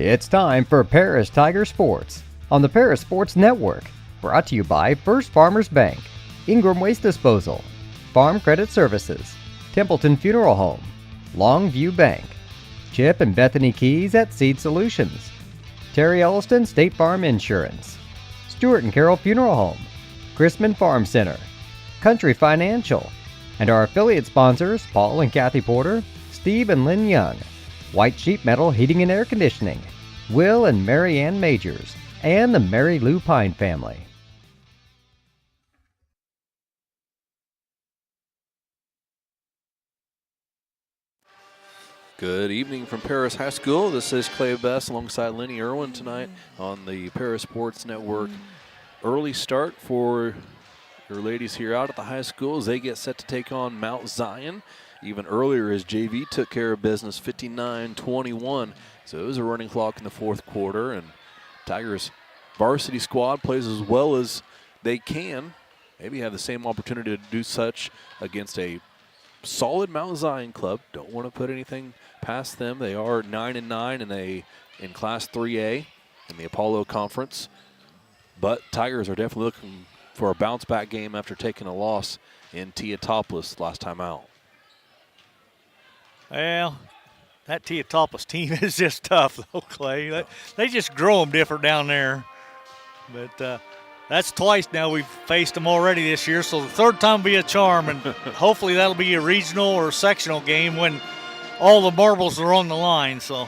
It's time for Paris Tiger Sports on the Paris Sports Network. Brought to you by First Farmers Bank, Ingram Waste Disposal, Farm Credit Services, Templeton Funeral Home, Longview Bank, Chip and Bethany Keys at Seed Solutions, Terry Elliston State Farm Insurance, Stuart and Carroll Funeral Home, Chrisman Farm Center, Country Financial, and our affiliate sponsors Paul and Kathy Porter, Steve and Lynn Young, White Sheep Metal Heating and Air Conditioning, Will and Mary Ann Majors, and the Mary Lou Pine family. Good evening from Paris High School. This is Clay Best alongside Lenny Irwin tonight on the Paris Sports Network. Early start for your ladies here out at the high school as they get set to take on Mount Zion. Even earlier as JV took care of business 59-21. So it was a running clock in the fourth quarter, and Tigers varsity squad plays as well as they can. Maybe have the same opportunity to do such against a solid Mount Zion club. Don't want to put anything past them. They are 9-9 in Class 3A in the Apollo Conference. But Tigers are definitely looking for a bounce-back game after taking a loss in Teotopoulos last time out. Well, that Teotopoulos team is just tough, though, Clay. They just grow them different down there. But that's twice now we've faced them already this year, so the third time will be a charm, and hopefully that'll be a regional or sectional game when all the marbles are on the line. So,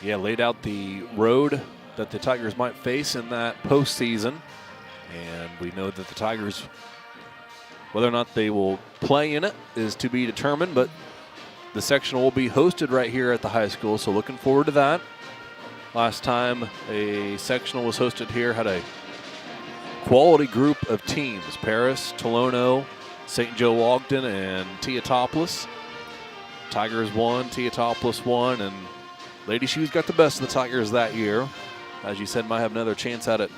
yeah, laid out the road that the Tigers might face in that postseason, and we know that the Tigers, whether or not they will play in it is to be determined, but the sectional will be hosted right here at the high school, so looking forward to that. Last time a sectional was hosted here had a quality group of teams: Paris, Tolono, St. Joe Ogden, and Teotopoulos. Tigers won, Teotopoulos won, and Lady Shoes got the best of the Tigers that year. As you said, might have another chance at it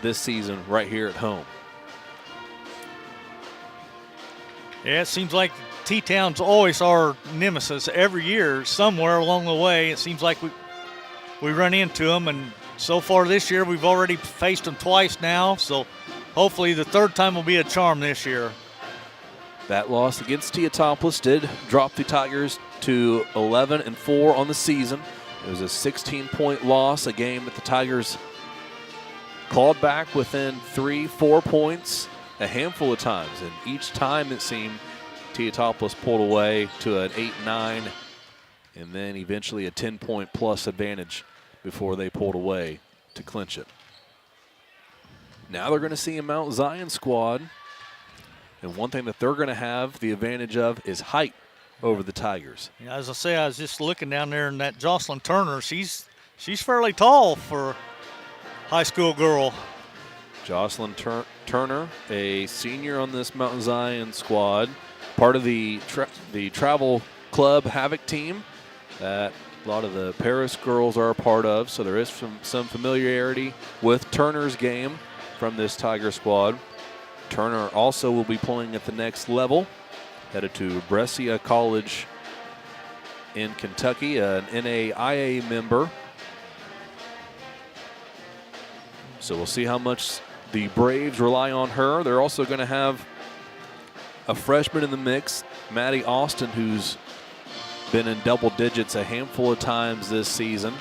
this season right here at home. yeah, it seems like T-Town's always our nemesis every year. Somewhere along the way, it seems like we run into them, and so far this year we've already faced them twice now, so hopefully the third time will be a charm this year. That loss against Teotopoulos did drop the Tigers to 11-4 on the season. It was a 16-point loss, a game that the Tigers clawed back within 3-4 points a handful of times, and each time it seemed Teotopoulos pulled away to an 8-9 and then eventually a 10-point plus advantage before they pulled away to clinch it. Now they're going to see a Mount Zion squad, and one thing that they're going to have the advantage of is height over the Tigers. Yeah, as I say, I was just looking down there, and that Jocelyn Turner, she's fairly tall for a high school girl. Jocelyn Turner, a senior on this Mount Zion squad, part of the travel club Havoc team that a lot of the Paris girls are a part of, so there is some familiarity with Turner's game from this Tiger squad. Turner also will be playing at the next level, headed to Brescia College in Kentucky, an NAIA member. So we'll see how much the Braves rely on her. They're also going to have a freshman in the mix, Maddie Austin, who's been in double digits a handful of times this season.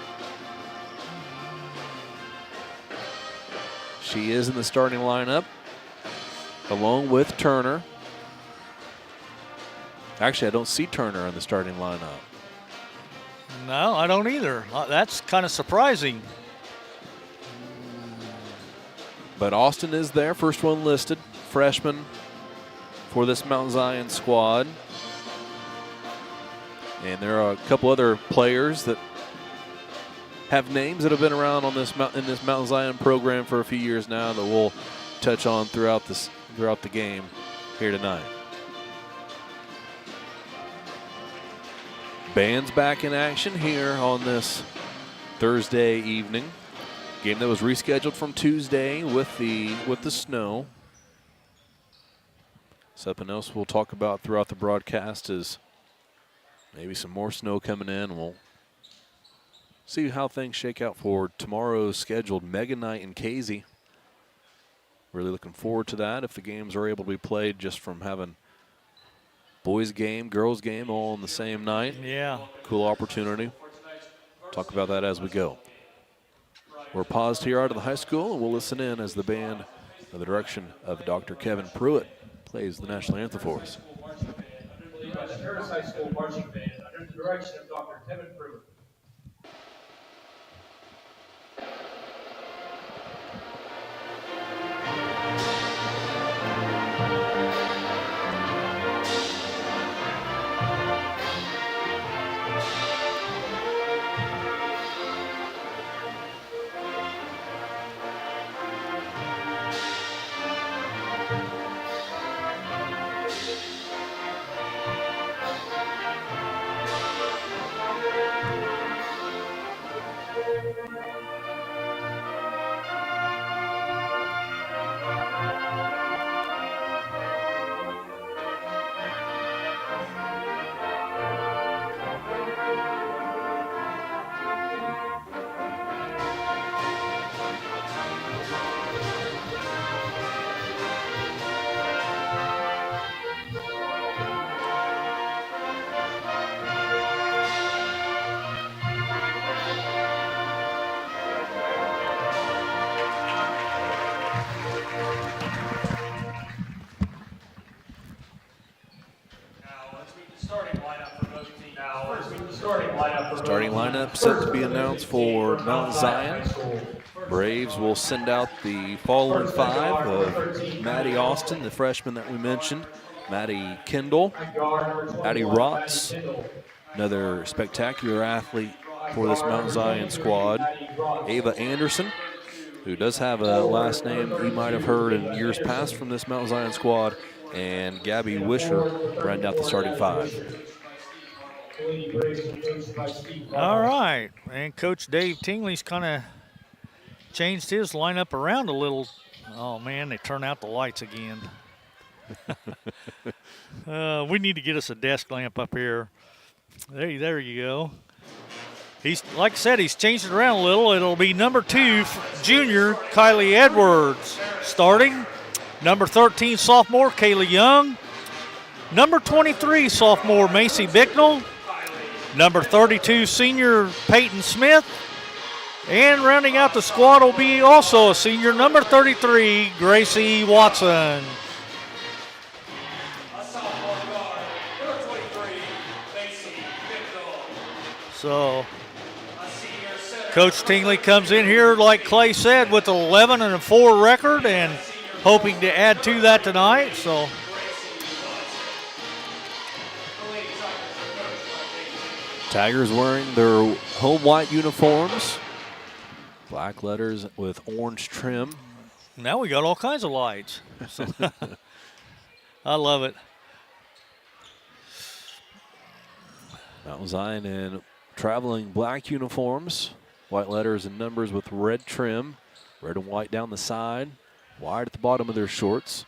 She is in the starting lineup along with Turner. Actually, I don't see Turner in the starting lineup. No, I don't either. That's kind of surprising. But Austin is there, first one listed, freshman for this Mount Zion squad. And there are a couple other players that have names that have been around on in this Mount Zion program for a few years now that we'll touch on throughout the game here tonight. Band's back in action here on this Thursday evening. Game that was rescheduled from Tuesday with the snow. Something else we'll talk about throughout the broadcast is maybe some more snow coming in. We'll see how things shake out for tomorrow's scheduled Mega Night in Casey. Really looking forward to that if the games are able to be played just from having boys game, girls game all on the same night. Yeah. Cool opportunity. Talk about that as we go. We're paused here out of the high school, and we'll listen in as the band, under the direction of Dr. Kevin Pruitt, plays the national anthem for us. By the Paris High School Marching Band under the direction of Dr. Kevin Pruitt. Starting lineup set to be announced for Mount Zion. Braves will send out the following five of Maddie Austin, the freshman that we mentioned, Maddie Kendall, Addie Rotz, another spectacular athlete for this Mount Zion squad, Ava Anderson, who does have a last name you might have heard in years past from this Mount Zion squad, and Gabby Wisher round out the starting five. All right, and Coach Dave Tingley's kind of changed his lineup around a little. Oh, man, they turn out the lights again. We need to get us a desk lamp up here. There you go. He's, like I said, he's changed it around a little. It'll be number 2, junior Kylie Edwards starting. Number 13, sophomore Kaylee Young. Number 23, sophomore Macy Bicknell. Number 32, senior Peyton Smith. And rounding out the squad will be also a senior, number 33, Gracie Watson. So, Coach Tingley comes in here, like Clay said, with 11-4 record and hoping to add to that tonight. So, Tigers wearing their home white uniforms, black letters with orange trim. now we got all kinds of lights. So I love it. Mount Zion in traveling black uniforms, white letters and numbers with red trim, red and white down the side, wide at the bottom of their shorts.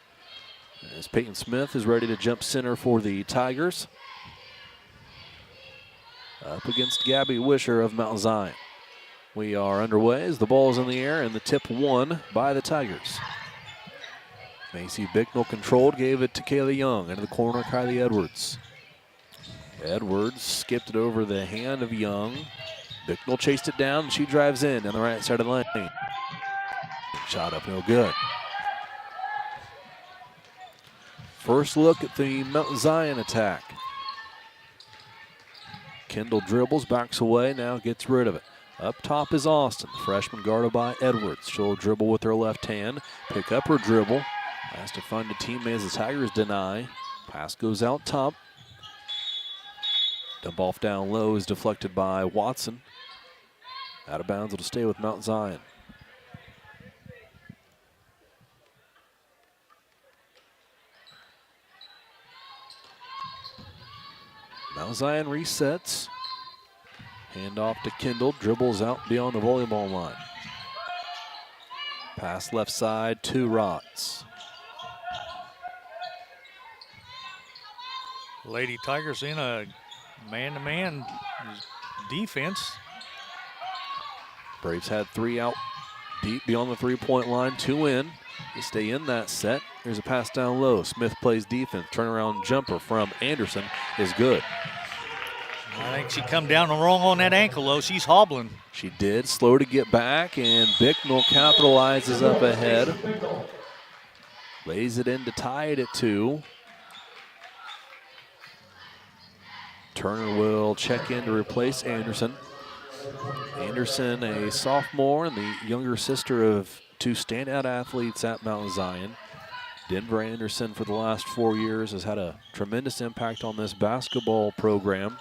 As Peyton Smith is ready to jump center for the Tigers. Up against Gabby Wisher of Mount Zion. We are underway as the ball is in the air and the tip won by the Tigers. Macy Bicknell controlled, gave it to Kaylee Young. Into the corner, Kylie Edwards. Edwards skipped it over the hand of Young. Bicknell chased it down, and she drives in on the right side of the lane. Shot up, no good. First look at the Mount Zion attack. Kendall dribbles, backs away, now gets rid of it. Up top is Austin, the freshman guarded by Edwards. She'll dribble with her left hand, pick up her dribble. Has to find a teammate as the Tigers deny. Pass goes out top. Dump off down low is deflected by Watson. Out of bounds, it'll stay with Mount Zion. Mount Zion resets. Hand off to Kendall, dribbles out beyond the volleyball line. Pass left side to Rotz. Lady Tigers in a man-to-man defense. Braves had 3 out deep beyond the 3-point line, 2 in. They stay in that set. Here's a pass down low. Smith plays defense. Turnaround jumper from Anderson is good. I think she come down wrong on that ankle, though. She's hobbling. She did. Slow to get back, and Bicknell capitalizes up ahead. Lays it in to tie it at 2. Turner will check in to replace Anderson. Anderson, a sophomore and the younger sister of 2 standout athletes at Mount Zion. Denver Anderson, for the last 4 years, has had a tremendous impact on this basketball program.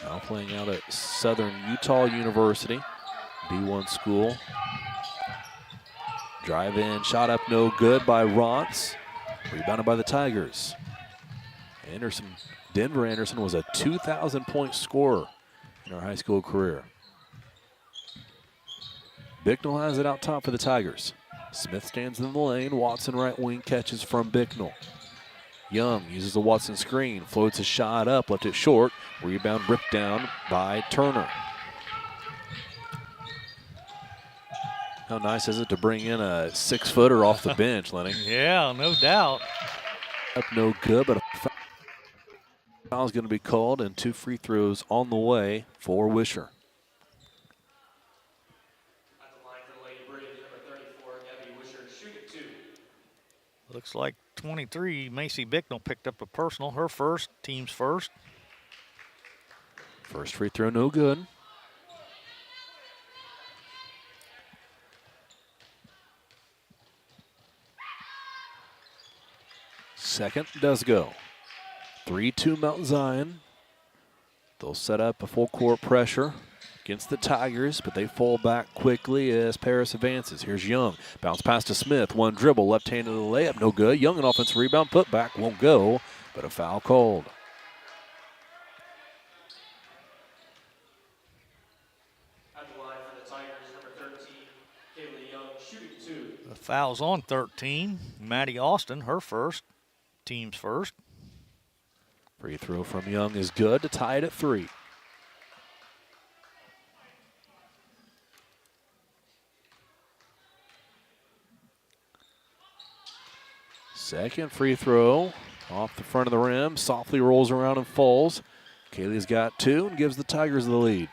Now playing out at Southern Utah University, D1 school. Drive in, shot up, no good by Rotz. Rebounded by the Tigers. Denver Anderson was a 2,000-point scorer in her high school career. Bicknell has it out top for the Tigers. Smith stands in the lane. Watson right wing catches from Bicknell. Young uses the Watson screen, floats a shot up, left it short. Rebound ripped down by Turner. How nice is it to bring in a 6-footer off the bench, Lenny? Yeah, no doubt. Up no good, but a foul is going to be called, and 2 free throws on the way for Wisher. Looks like 23, Macy Bicknell picked up a personal, her first, team's first. First free throw, no good. Second does go. 3-2 Mount Zion. They'll set up a full court pressure against the Tigers, but they fall back quickly as Paris advances. Here's Young. Bounce pass to Smith. One dribble, left-handed layup, no good. Young, an offensive rebound, put back, won't go, but a foul called. At the line for the Tigers, number 13, Kaylee Young, shooting 2. The foul's on 13. Maddie Austin, her first, team's first. Free throw from Young is good to tie it at 3. Second free throw off the front of the rim, softly rolls around and falls. Kaylee's got 2 and gives the Tigers the lead.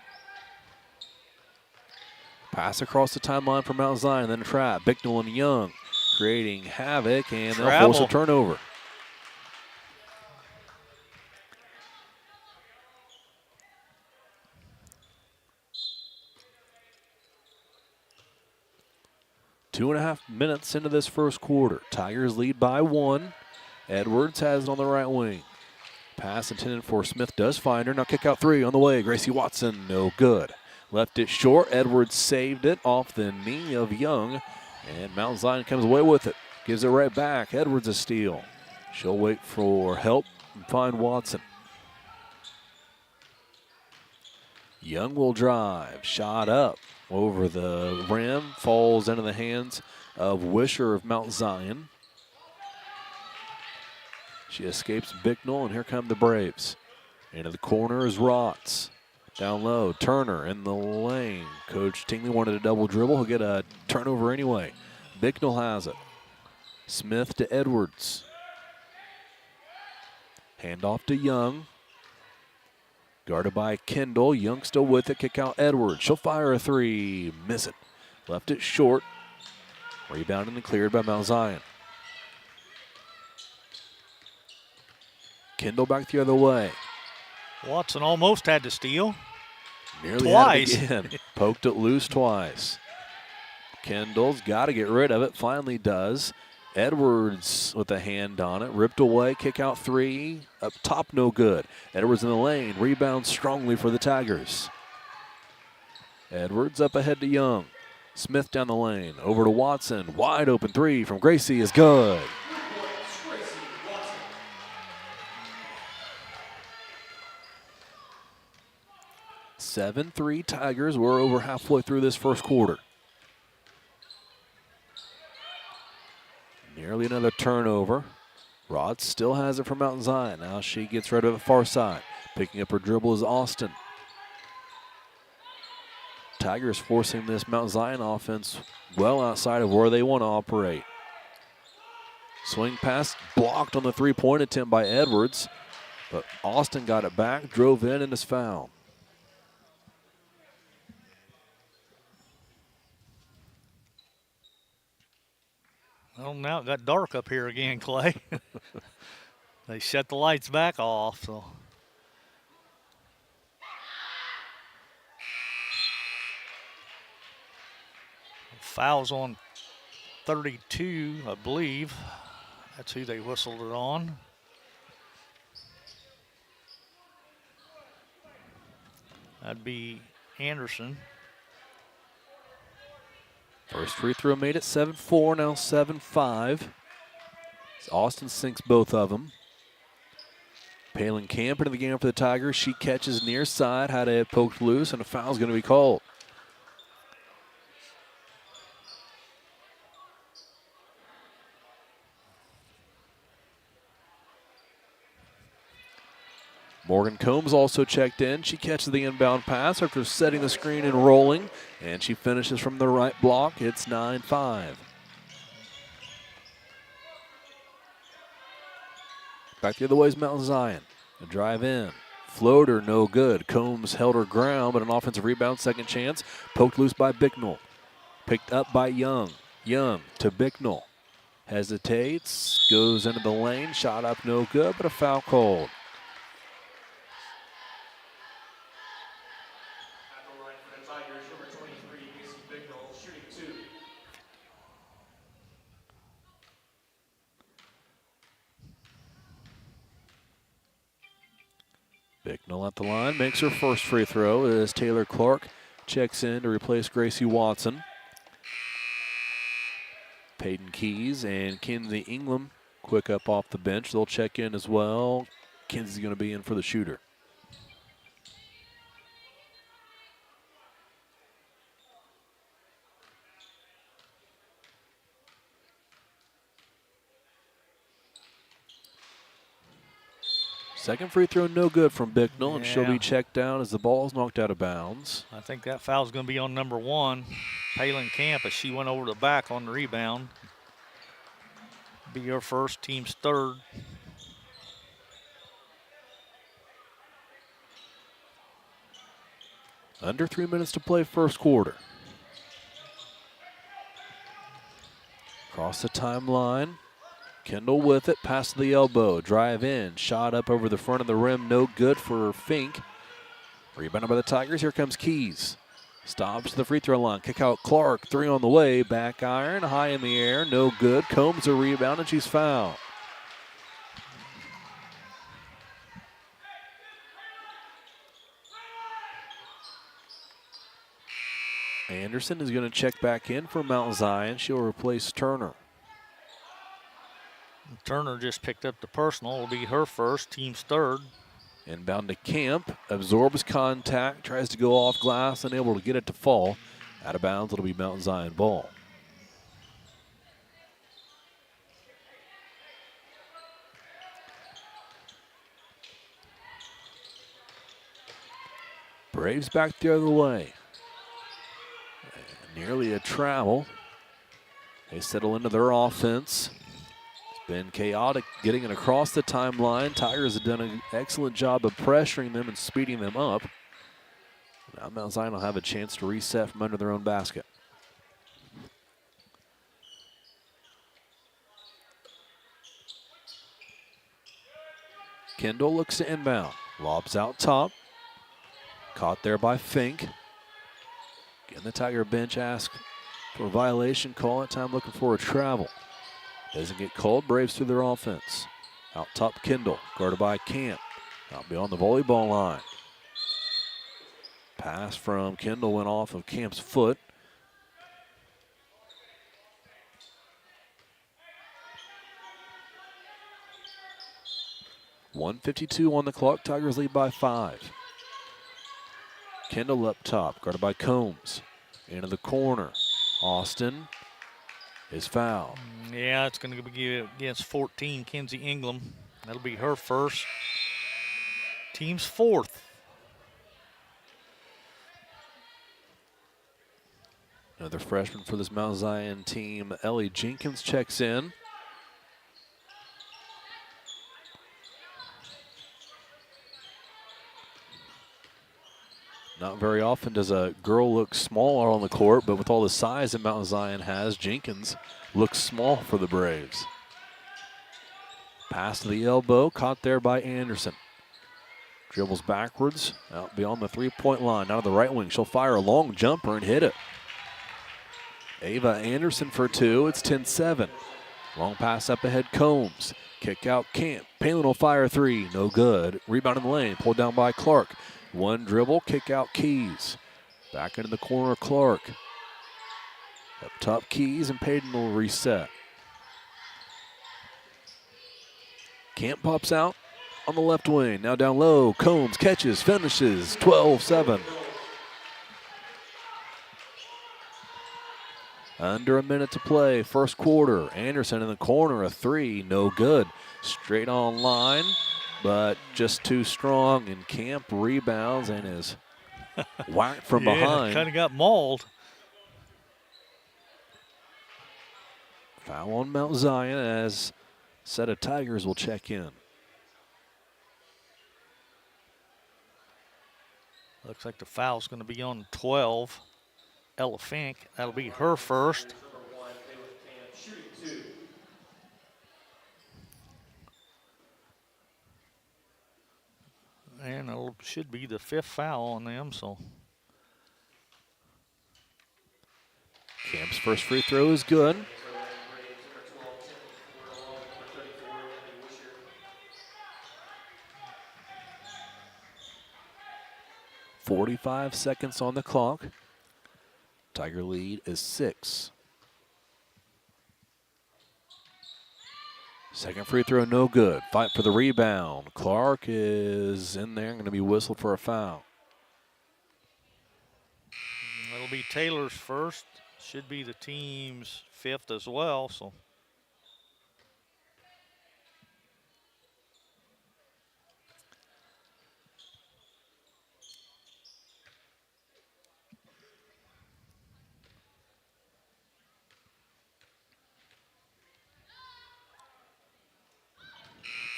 Pass across the timeline for Mount Zion, then a trap. Bicknell and Young creating havoc, and they'll force a turnover. Two and a half minutes into this first quarter. Tigers lead by 1. Edwards has it on the right wing. Pass intended for Smith, does find her. Now kick out 3 on the way. Gracie Watson, no good. Left it short. Edwards saved it off the knee of Young. And Mount Zion comes away with it. Gives it right back. Edwards a steal. She'll wait for help and find Watson. Young will drive. Shot up over the rim. Falls into the hands of Wisher of Mount Zion. She escapes Bicknell, and here come the Braves. Into the corner is Rotz. Down low, Turner in the lane. Coach Tingley wanted a double dribble. He'll get a turnover anyway. Bicknell has it. Smith to Edwards. Handoff to Young. Guarded by Kendall. Young still with it. Kick out Edwards. She'll fire a 3. Miss it. Left it short. Rebounded and cleared by Mount Zion. Kendall back the other way. Watson almost had to steal. Nearly Twice. had it again. Poked it loose twice. Kendall's got to get rid of it. Finally does. Edwards with a hand on it. Ripped away. Kick out 3. Up top, no good. Edwards in the lane. Rebounds strongly for the Tigers. Edwards up ahead to Young. Smith down the lane. Over to Watson. Wide open 3 from Gracie is good. 7-3 Tigers. We're over halfway through this first quarter. Nearly another turnover. Rod still has it from Mount Zion. Now she gets rid of the far side. Picking up her dribble is Austin. Tigers forcing this Mount Zion offense well outside of where they want to operate. Swing pass blocked on the three-point attempt by Edwards, but Austin got it back, drove in, and is fouled. Well, now it got dark up here again, Clay. They shut the lights back off, so. Fouls on 32, I believe. That's who they whistled it on. That'd be Anderson. First free throw made at 7-4, now 7-5. Austin sinks both of them. Palin Camp into the game for the Tigers. She catches near side, had it poked loose, and a foul's going to be called. Morgan Combs also checked in. She catches the inbound pass after setting the screen and rolling, and she finishes from the right block. It's 9-5. Back the other way is Mount Zion. A drive in. Floater, no good. Combs held her ground, but an offensive rebound, second chance. Poked loose by Bicknell. Picked up by Young. Young to Bicknell. Hesitates, goes into the lane. Shot up, no good, but a foul called. At the line for the Tigers, number 23, Macy Bicknell, shooting 2. Bicknell at the line, makes her first free throw as Taylor Clark checks in to replace Gracie Watson. Peyton Keys and Kinsey Ingram quick up off the bench. They'll check in as well. Kinsey's going to be in for the shooter. Second free throw, no good from Bicknell, and she'll be checked down as the ball is knocked out of bounds. I think that foul's going to be on number 1, Palin Camp, as she went over the back on the rebound. Be her first, team's third. Under 3 minutes to play first quarter. Across the timeline. Kendall with it, pass to the elbow, drive in, shot up over the front of the rim, no good for Fink. Rebounded by the Tigers, here comes Keys. Stops to the free throw line, kick out Clark, 3 on the way, back iron, high in the air, no good. Combs a rebound and she's fouled. Anderson is going to check back in for Mount Zion. She'll replace Turner. Turner just picked up the personal. It'll be her first, team's third. Inbound to Camp, absorbs contact, tries to go off glass, unable to get it to fall. Out of bounds, it'll be Mount Zion ball. Braves back the other way. Nearly a travel. They settle into their offense. Been chaotic getting it across the timeline. Tigers have done an excellent job of pressuring them and speeding them up. Now Mount Zion will have a chance to reset from under their own basket. Kendall looks to inbound. Lobs out top. Caught there by Fink. Again, the Tiger bench asks for a violation call. At time looking for a travel. Doesn't get called. Braves through their offense. Out top, Kendall, guarded by Camp. Out beyond the volleyball line. Pass from Kendall went off of Camp's foot. .152 on the clock. Tigers lead by 5. Kendall up top, guarded by Combs. Into the corner. Austin is fouled. Yeah, it's going to be against 14, Kinsey Ingram. That'll be her first. Team's fourth. Another freshman for this Mount Zion team, Ellie Jenkins, checks in. Not very often does a girl look smaller on the court, but with all the size that Mount Zion has, Jenkins looks small for the Braves. Pass to the elbow, caught there by Anderson. Dribbles backwards, out beyond the three-point line. Now to the right wing, she'll fire a long jumper and hit it. Ava Anderson for two, it's 10-7. Long pass up ahead, Combs. Kick out Camp. Palin will fire three, no good. Rebound in the lane, pulled down by Clark. One dribble, kick out Keys. Back into the corner, Clark. Up top, Keys, and Payton will reset. Camp pops out on the left wing. Now down low, Combs catches, finishes, 12-7. Under a minute to play, first quarter. Anderson in the corner, a three, no good. Straight on line, but just too strong. And Camp rebounds and is whacked from behind. Kind of got mauled. Foul on Mount Zion as a set of Tigers will check in. Looks like the foul's going to be on 12. Ella Fink, that'll be her first. And it should be the fifth foul on them, so. Camp's first free throw is good. .45 seconds on the clock. Tiger lead is 6. Second free throw, no good. Fight for the rebound. Clark is in there, going to be whistled for a foul. That'll be Taylor's first. Should be the team's fifth as well, so.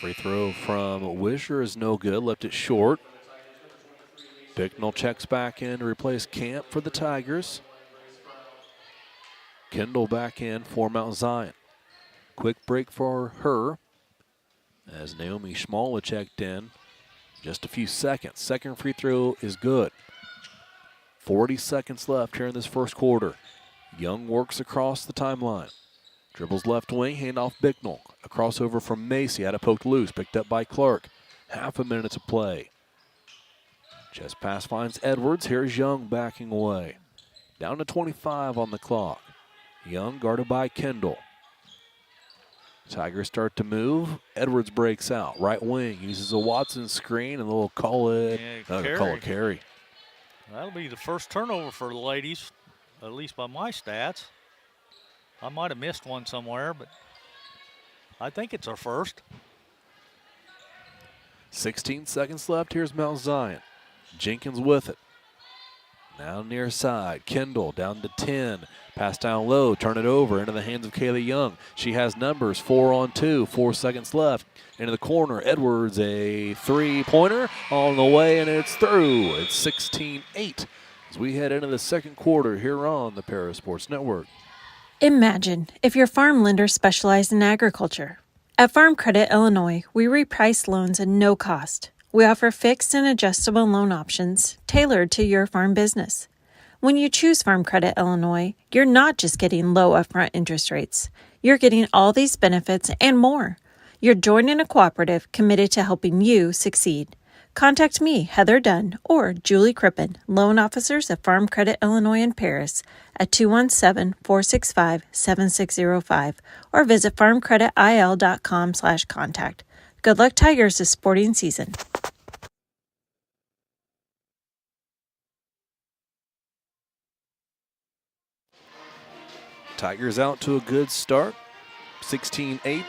Free throw from Wisher is no good, left it short. Bicknell checks back in to replace Camp for the Tigers. Kendall back in for Mount Zion. Quick break for her as Naomi Schmala checked in. Just a few seconds. Second free throw is good. 40 seconds left here in this first quarter. Young works across the timeline. Dribbles left wing, handoff Bicknell. A crossover from Macy, had it poked loose, picked up by Clark. Half a minute to play. Chest pass finds Edwards. Here's Young backing away. Down to 25 on the clock. Young guarded by Kendall. Tigers start to move. Edwards breaks out. Right wing uses a Watson screen and they'll call it carry. That'll be the first turnover for the ladies, at least by my stats. I might have missed one somewhere, but I think it's our first. 16 seconds left. Here's Mount Zion. Jenkins with it. Now near side. Kendall down to 10. Pass down low. Turn it over into the hands of Kaylee Young. She has numbers. 4 on 2. 4 seconds left. Into the corner. Edwards, a three-pointer on the way, and it's through. It's 16-8 as we head into the second quarter here on the Paris Sports Network. Imagine if your farm lender specialized in agriculture. At Farm Credit Illinois, we reprice loans at no cost. We offer fixed and adjustable loan options tailored to your farm business. When you choose Farm Credit Illinois, you're not just getting low upfront interest rates. You're getting all these benefits and more. You're joining a cooperative committed to helping you succeed. Contact me, Heather Dunn, or Julie Crippen, loan officers at Farm Credit Illinois in Paris at 217-465-7605 or visit farmcreditil.com/contact. Good luck, Tigers, this sporting season. Tigers out to a good start. 16-8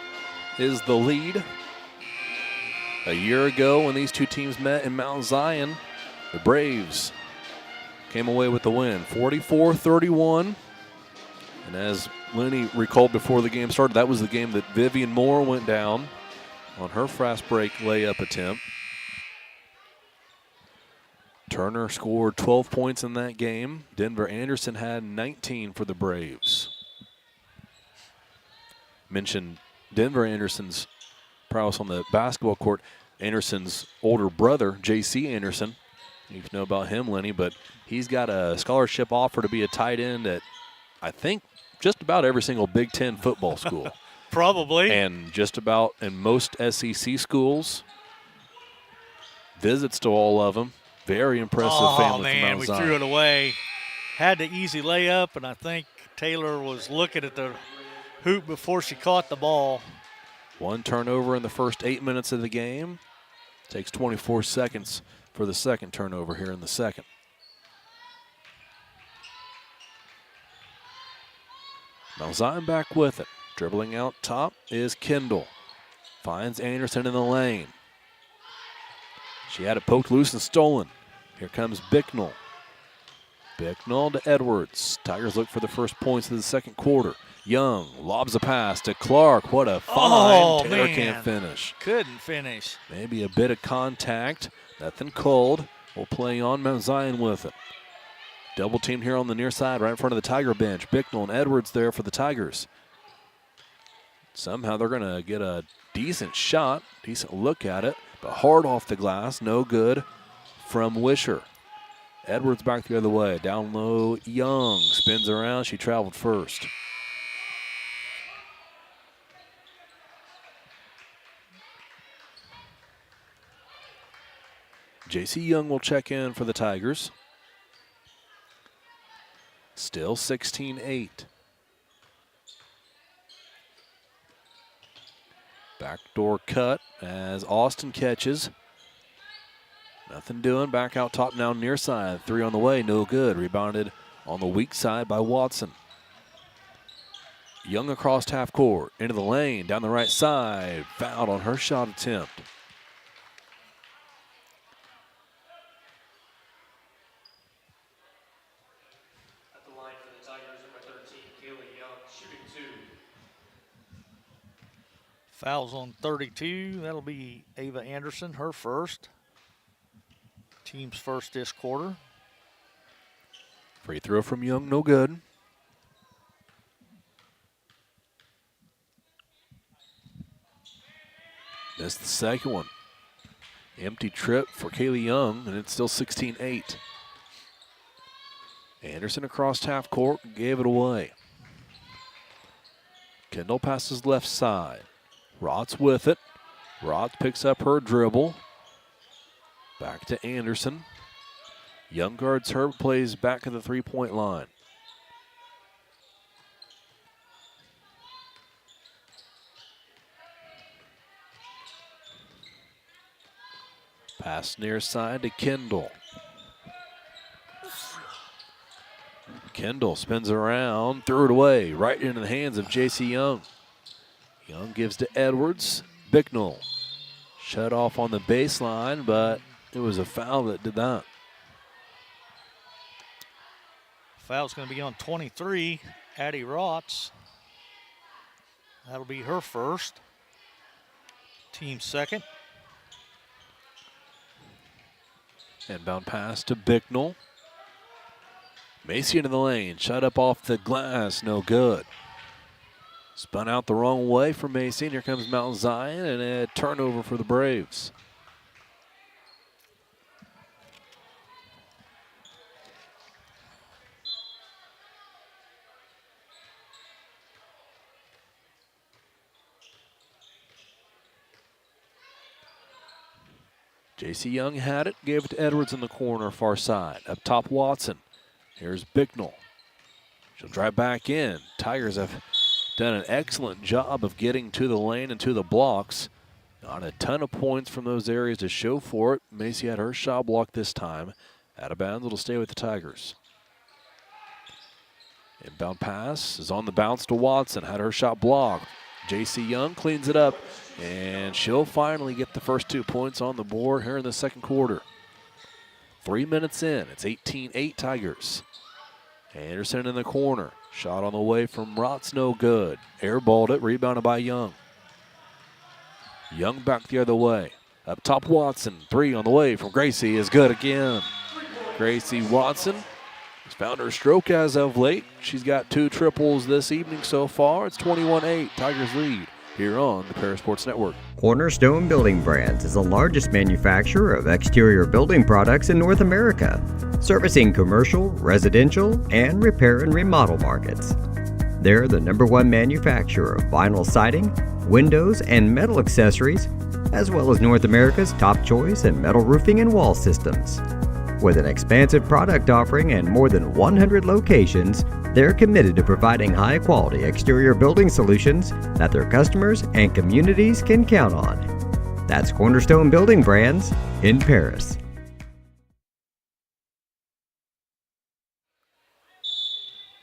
is the lead. A year ago when these two teams met in Mount Zion, the Braves came away with the win, 44-31. And as Lenny recalled before the game started, that was the game that Vivian Moore went down on her fast break layup attempt. Turner scored 12 points in that game. Denver Anderson had 19 for the Braves. Mentioned Denver Anderson's prowess on the basketball court. Anderson's older brother, J.C. Anderson, you know about him, Lenny, but he's got a scholarship offer to be a tight end at, I think, just about every single Big Ten football school. Probably. And just about in most SEC schools. Visits to all of them. Very impressive family from man, Mount we Zion. threw it away. Had the easy layup, and I think Taylor was looking at the hoop before she caught the ball. One turnover in the first 8 minutes of the game. Takes 24 seconds for the second turnover here in the second. Mount Zion back with it. Dribbling out top is Kendall. Finds Anderson in the lane. She had it poked loose and stolen. Here comes Bicknell. Bicknell to Edwards. Tigers look for the first points of the second quarter. Young lobs a pass to Clark. What a find. Taylor can't finish. Couldn't finish. Maybe a bit of contact. Nothing cold. Will play on Mount Zion with it. Double team here on the near side, right in front of the Tiger bench. Bicknell and Edwards there for the Tigers. Somehow they're going to get a decent shot, decent look at it, but hard off the glass, no good from Wisher. Edwards back the other way, down low, Young spins around, she traveled first. J.C. Young will check in for the Tigers. Still 16-8. Backdoor cut as Austin catches. Nothing doing. Back out top now near side. Three on the way. No good. Rebounded on the weak side by Watson. Young across half court. Into the lane. Down the right side. Fouled on her shot attempt. At the line for the Tigers, number 13, Kaylee Young, shooting 2. Fouls on 32. That'll be Ava Anderson, her first. Team's first this quarter. Free throw from Young, no good. Missed the second one. Empty trip for Kaylee Young, and it's still 16-8. Anderson across half court, gave it away. Kendall passes left side. Rotz with it. Rotz picks up her dribble. Back to Anderson. Young guards her, plays back at the three-point line. Pass near side to Kendall. Kendall spins around, threw it away, right into the hands of J.C. Young. Young gives to Edwards. Bicknell shut off on the baseline, but it was a foul that did that. Foul's going to be on 23, Addie Rotz. That'll be her first. Team second. Inbound pass to Bicknell. Macy into the lane, shut up off the glass, no good. Spun out the wrong way for Macy, and here comes Mount Zion, and a turnover for the Braves. J.C. Young had it, gave it to Edwards in the corner, far side. Up top, Watson. Here's Bicknell. She'll drive back in. Tigers have done an excellent job of getting to the lane and to the blocks. Not a ton of points from those areas to show for it. Macy had her shot blocked this time. Out of bounds, it'll stay with the Tigers. Inbound pass is on the bounce to Watson. Had her shot blocked. J.C. Young cleans it up, and she'll finally get the first 2 points on the board here in the second quarter. 3 minutes in, it's 18-8 Tigers. Anderson in the corner. Shot on the way from Rotz, no good. Airballed it, rebounded by Young. Young back the other way. Up top, Watson. 3 on the way from Gracie is good again. Gracie Watson has found her stroke as of late. She's got 2 triples this evening so far. It's 21-8, Tigers lead here on the Paris Sports Network. Cornerstone Building Brands is the largest manufacturer of exterior building products in North America, servicing commercial, residential, and repair and remodel markets. They're the #1 manufacturer of vinyl siding, windows, and metal accessories, as well as North America's top choice in metal roofing and wall systems. With an expansive product offering and more than 100 locations, they're committed to providing high-quality exterior building solutions that their customers and communities can count on. That's Cornerstone Building Brands in Paris.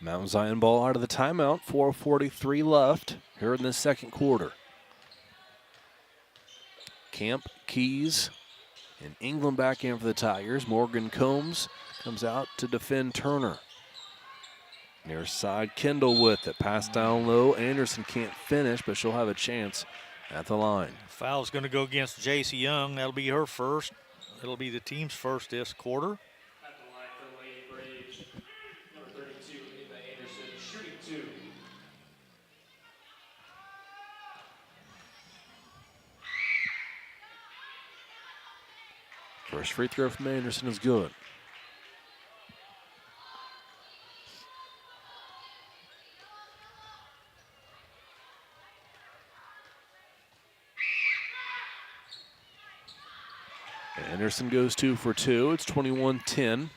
Mount Zion ball out of the timeout, 4:43 left here in the second quarter. Camp, Keys, and England back in for the Tigers. Morgan Combs comes out to defend Turner. Near side, Kendall with it. Pass down low. Anderson can't finish, but she'll have a chance at the line. Foul's going to go against J.C. Young. That'll be her first. It'll be the team's first this quarter. At the line for the Lady Braves, number 32, Ava Anderson, shooting 2. First free throw from Anderson is good. Anderson goes 2 for 2. It's 21-10.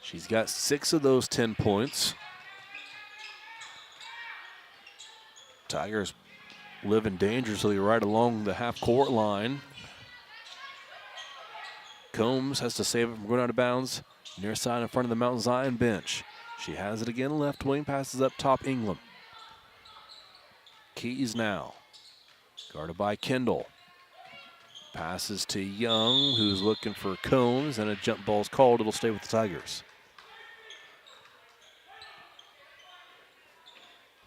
She's got 6 of those 10 points. Tigers living dangerously right along the half-court line. Combs has to save it from going out of bounds. Near side in front of the Mount Zion bench. She has it again, left wing, passes up top England. Keys now. Guarded by Kendall. Passes to Young, who's looking for Combs, and a jump ball's called. It'll stay with the Tigers.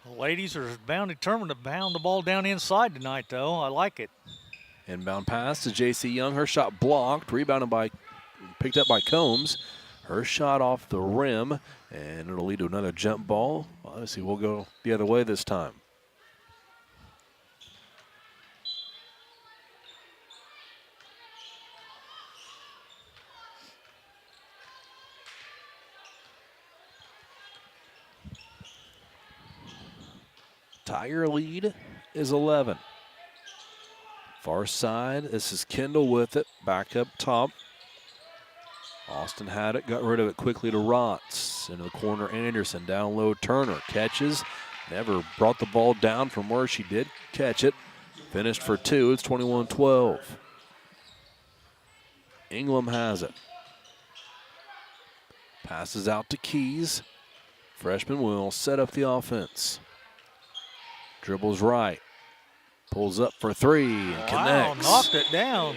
The ladies are determined to pound the ball down inside tonight, though. I like it. Inbound pass to J.C. Young. Her shot blocked, picked up by Combs. Her shot off the rim, and it'll lead to another jump ball. Obviously, we'll go the other way this time. Tiger lead is 11. Far side, this is Kendall with it, back up top. Austin had it, got rid of it quickly to Rotz. Into the corner, Anderson, down low, Turner catches. Never brought the ball down from where she did catch it. Finished for 2, it's 21-12. Ingram has it. Passes out to Keys. Freshman will set up the offense. Dribbles right. Pulls up for 3 and connects. Wow, knocked it down.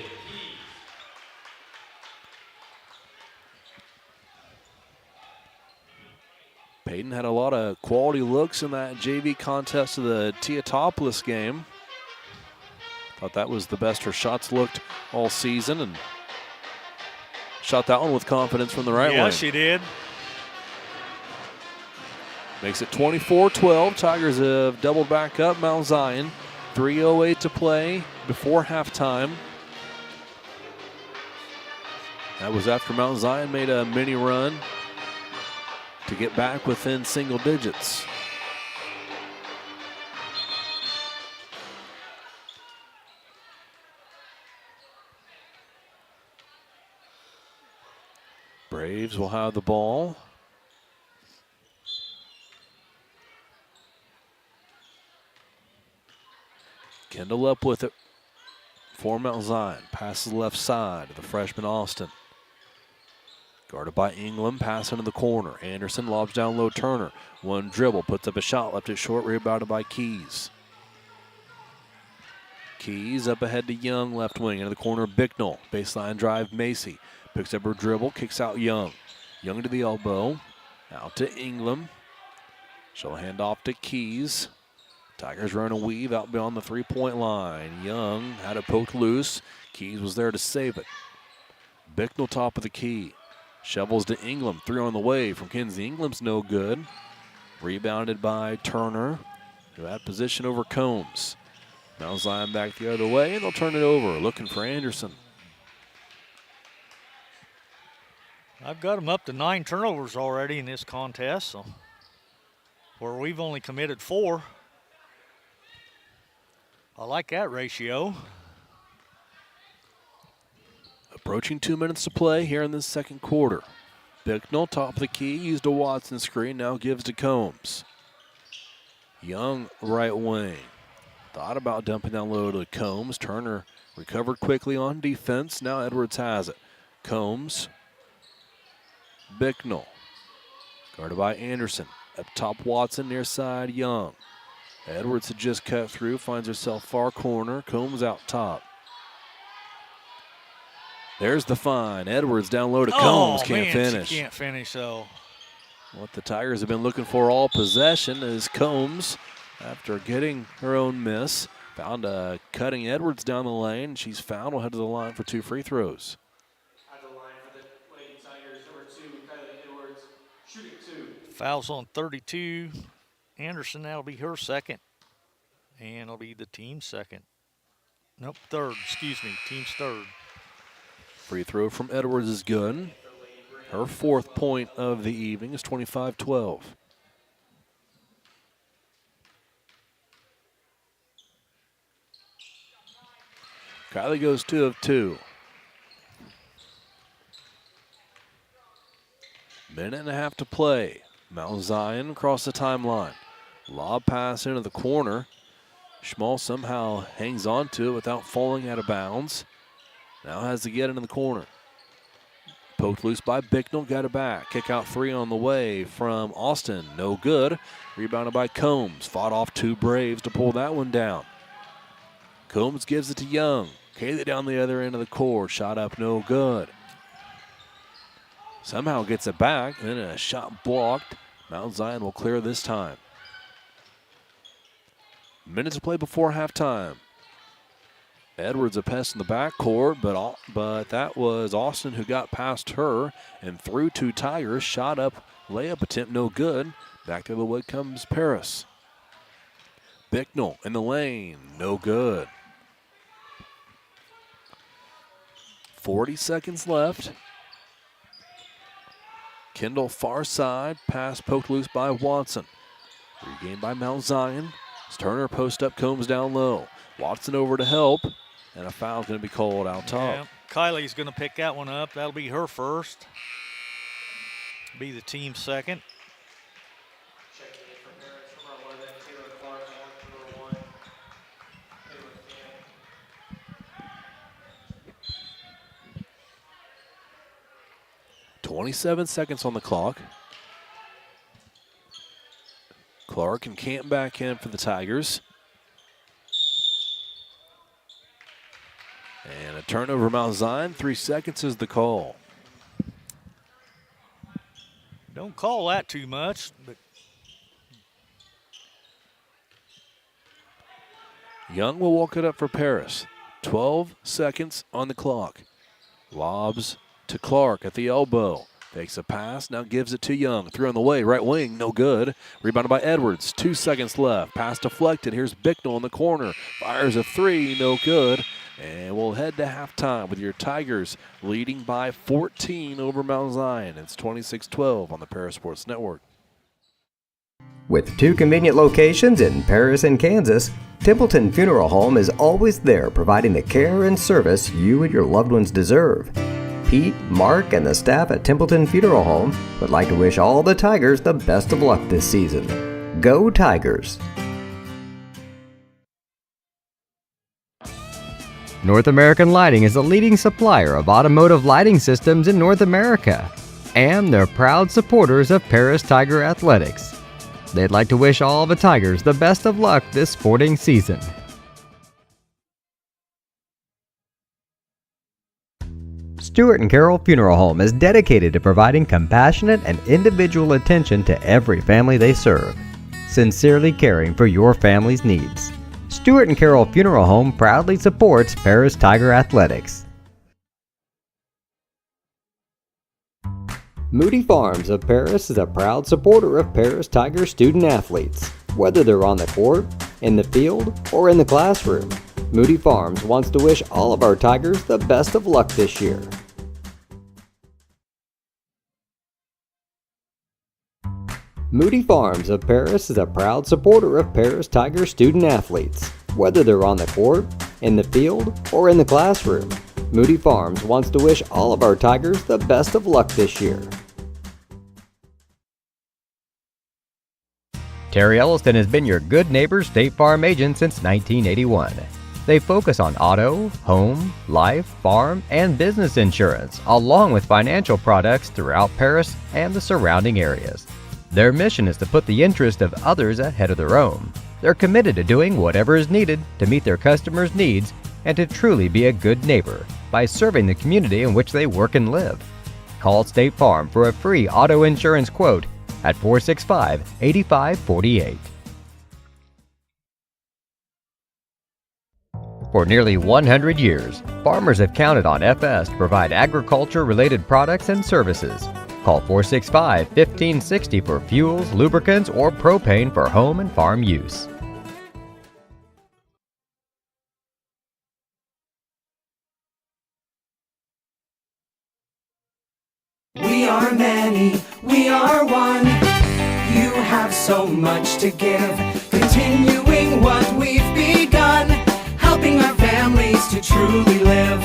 Payton had a lot of quality looks in that JV contest of the Teotopolis game. Thought that was the best her shots looked all season, and shot that one with confidence from the right wing. Yeah, she did. Makes it 24-12. Tigers have doubled back up Mount Zion. 3:08 to play before halftime. That was after Mount Zion made a mini run to get back within single digits. Braves will have the ball. Kendall up with it for Mount Zion. Passes left side to the freshman Austin. Guarded by England, pass into the corner. Anderson lobs down low, Turner. One dribble, puts up a shot, left it short, rebounded by Keys. Keys up ahead to Young, left wing, into the corner, Bicknell. Baseline drive, Macy. Picks up her dribble, kicks out Young. Young to the elbow, out to England. She'll hand off to Keys. Tigers run a weave out beyond the three-point line. Young had it poked loose. Keys was there to save it. Bicknell top of the key. Shovels to Ingram. 3 on the way from Kinsey. Ingram's no good. Rebounded by Turner, who had position over Combs. Now Zion back the other way, and they'll turn it over. Looking for Anderson. I've got them up to 9 turnovers already in this contest, so where we've only committed 4. I like that ratio. Approaching 2 minutes to play here in this second quarter. Bicknell, top of the key, used a Watson screen, now gives to Combs. Young, right wing. Thought about dumping down low to Combs. Turner recovered quickly on defense. Now Edwards has it. Combs. Bicknell. Guarded by Anderson. Up top, Watson, near side, Young. Edwards had just cut through, finds herself far corner. Combs out top. There's the find. Edwards down low to Combs. Can't finish. She can't finish, so. What the Tigers have been looking for all possession is Combs, after getting her own miss, found a cutting Edwards down the lane. She's fouled. Will head to the line for 2 free throws. At the line for the Lady Tigers, number 2, Kylie Edwards, shooting 2. Fouls on 32. Anderson, that'll be her second. And it'll be the team's second. Nope, third. Excuse me, team's third. Free throw from Edwards is good. Her 4th point of the evening is 25-12. Kylie goes 2 of 2. Minute and a half to play. Mount Zion across the timeline. Lob pass into the corner. Schmall somehow hangs on to it without falling out of bounds. Now has to get into the corner. Poked loose by Bicknell, got it back. Kick out 3 on the way from Austin. No good. Rebounded by Combs. Fought off 2 Braves to pull that one down. Combs gives it to Young. Kaylee down the other end of the court. Shot up, no good. Somehow gets it back, and then a shot blocked. Mount Zion will clear this time. Minutes to play before halftime. Edwards a pest in the backcourt, but that was Austin who got past her and through 2 Tigers. Shot up, layup attempt, no good. Back the other way comes Paris. Bicknell in the lane, no good. 40 seconds left. Kendall far side, pass poked loose by Watson. Regained by Mount Zion. Turner post up, Combs down low. Watson over to help, and a foul's going to be called out top. Yeah, Kylie's going to pick that one up. That'll be her first. Be the team's second. Checking in for Paris, number 11, Taylor Clark, and number 1, Taylor Camp. 27 seconds on the clock. Clark and Camp back in for the Tigers. And a turnover, Mount Zion. 3 seconds is the call. Don't call that too much, but Young will walk it up for Paris. 12 seconds on the clock. Lobs to Clark at the elbow. Takes a pass, now gives it to Young. 3 on the way, right wing, no good. Rebounded by Edwards, 2 seconds left. Pass deflected, here's Bicknell in the corner. Fires a 3, no good. And we'll head to halftime with your Tigers leading by 14 over Mount Zion. It's 26-12 on the Paris Sports Network. With 2 convenient locations in Paris and Kansas, Templeton Funeral Home is always there providing the care and service you and your loved ones deserve. Pete, Mark, and the staff at Templeton Funeral Home would like to wish all the Tigers the best of luck this season. Go Tigers! North American Lighting is a leading supplier of automotive lighting systems in North America, and they're proud supporters of Paris Tiger Athletics. They'd like to wish all the Tigers the best of luck this sporting season. Stewart and Carroll Funeral Home is dedicated to providing compassionate and individual attention to every family they serve. sincerely caring for your family's needs. Stewart and Carroll Funeral Home proudly supports Paris Tiger Athletics. Moody Farms of Paris is a proud supporter of Paris Tiger student athletes. Whether they're on the court, in the field, or in the classroom, Moody Farms wants to wish all of our Tigers the best of luck this year. Moody Farms of Paris is a proud supporter of Paris Tiger student athletes. Whether they're on the court, in the field, or in the classroom, Moody Farms wants to wish all of our Tigers the best of luck this year. Terry Elliston has been your good neighbor State Farm agent since 1981. They focus on auto, home, life, farm, and business insurance, along with financial products throughout Paris and the surrounding areas. Their mission is to put the interest of others ahead of their own. They're committed to doing whatever is needed to meet their customers' needs and to truly be a good neighbor by serving the community in which they work and live. Call State Farm for a free auto insurance quote at 465-8548. For nearly 100 years, farmers have counted on FS to provide agriculture-related products and services. Call 465-1560 for fuels, lubricants, or propane for home and farm use. We are many, we are one. You have so much to give, continuing what we've begun, helping our families to truly live.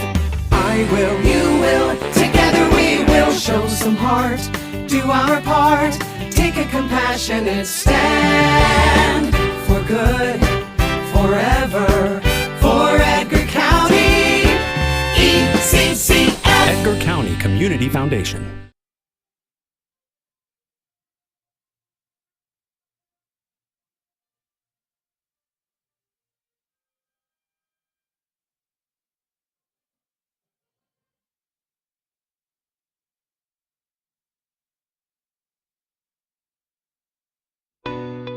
I will, you will, together we will show some heart, do our part, take a compassionate stand for good, forever, for Edgar County, ECCF. Edgar County Community Foundation.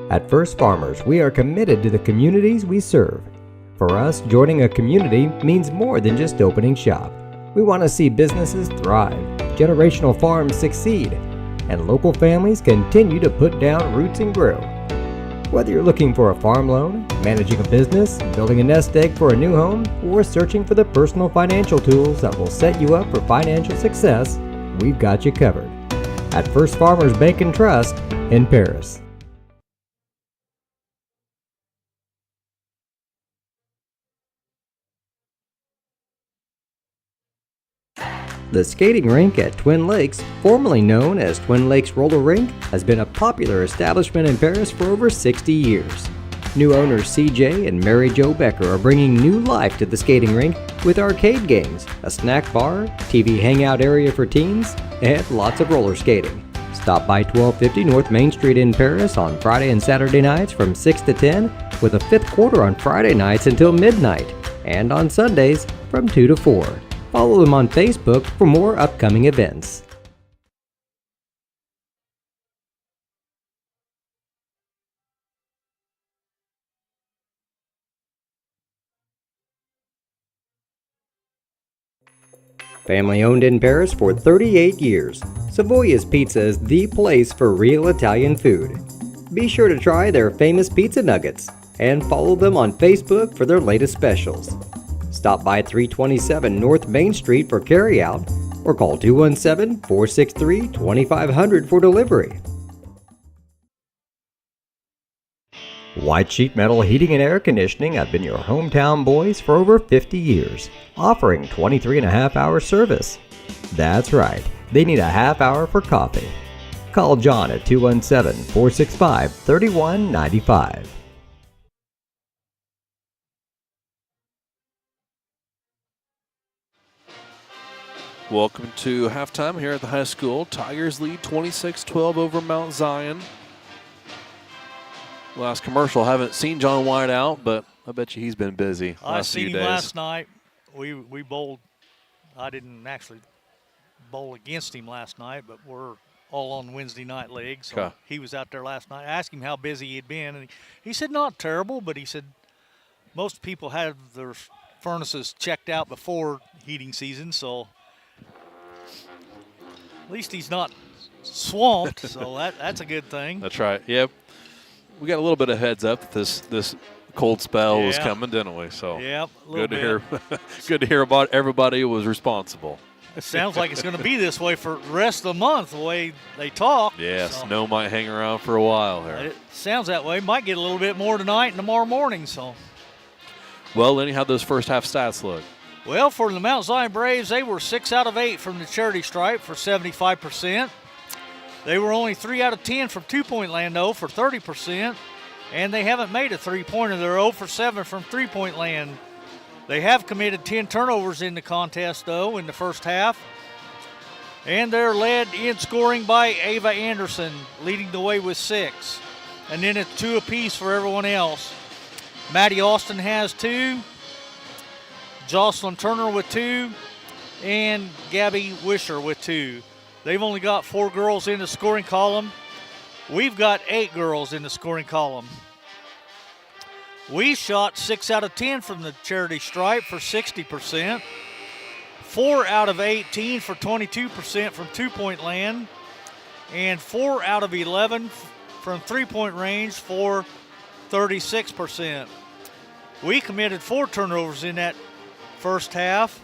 At First Farmers, we are committed to the communities we serve. For us, joining a community means more than just opening shop. We want to see businesses thrive, generational farms succeed, and local families continue to put down roots and grow. Whether you're looking for a farm loan, managing a business, building a nest egg for a new home, or searching for the personal financial tools that will set you up for financial success, we've got you covered. At First Farmers Bank and Trust in Paris. The skating rink at Twin Lakes, formerly known as Twin Lakes Roller Rink, has been a popular establishment in Paris for over 60 years. New owners CJ and Mary Jo Becker are bringing new life to the skating rink with arcade games, a snack bar, TV hangout area for teens, and lots of roller skating. Stop by 1250 North Main Street in Paris on Friday and Saturday nights from 6 to 10, with a fifth quarter on Friday nights until midnight, and on Sundays from 2 to 4. Follow them on Facebook for more upcoming events. Family owned in Paris for 38 years, Savoya's Pizza is the place for real Italian food. Be sure to try their famous pizza nuggets and follow them on Facebook for their latest specials. Stop by 327 North Main Street for carryout or call 217-463-2500 for delivery. White Sheet Metal Heating and Air Conditioning have been your hometown boys for over 50 years, offering 23.5-hour service. That's right, they need a half hour for coffee. Call John at 217-465-3195. Welcome to halftime here at the high school. Tigers lead 26-12 over Mount Zion. Last commercial, haven't seen John White out, but I bet you he's been busy last few days. I seen him last night. We bowled. I didn't actually bowl against him last night, but we're all on Wednesday night league. So Okay. he was out there last night. I asked him how busy he'd been, and he said not terrible, but he said most people have their furnaces checked out before heating season, so at least he's not swamped, so that's a good thing. That's right. Yep. We got a little bit of heads up that this cold spell was Yeah. coming, didn't we? So Yep, a little good to bit. hear. Good to hear about everybody who was responsible. It sounds like it's going to be this way for the rest of the month, the way they talk. Yeah, so snow might hang around for a while here. it sounds that way. Might get a little bit more tonight and tomorrow morning. So, Well, Lenny, how'd those first half stats look? well, for the Mount Zion Braves, they were 6 out of 8 from the charity stripe for 75%. They were only 3 out of 10 from two-point land, though, for 30%. And they haven't made a three-pointer. They're 0 for 7 from three-point land. They have committed 10 turnovers in the contest, though, in the first half. And they're led in scoring by Ava Anderson, leading the way with 6. And then it's 2 apiece for everyone else. Maddie Austin has 2. Jocelyn Turner with 2. And Gabby Wisher with 2. They've only got 4 girls in the scoring column. We've got 8 girls in the scoring column. We shot 6 out of 10 from the charity stripe for 60%. 4 out of 18 for 22% from two-point land. And 4 out of 11 from three-point range for 36%. We committed 4 turnovers in that first half.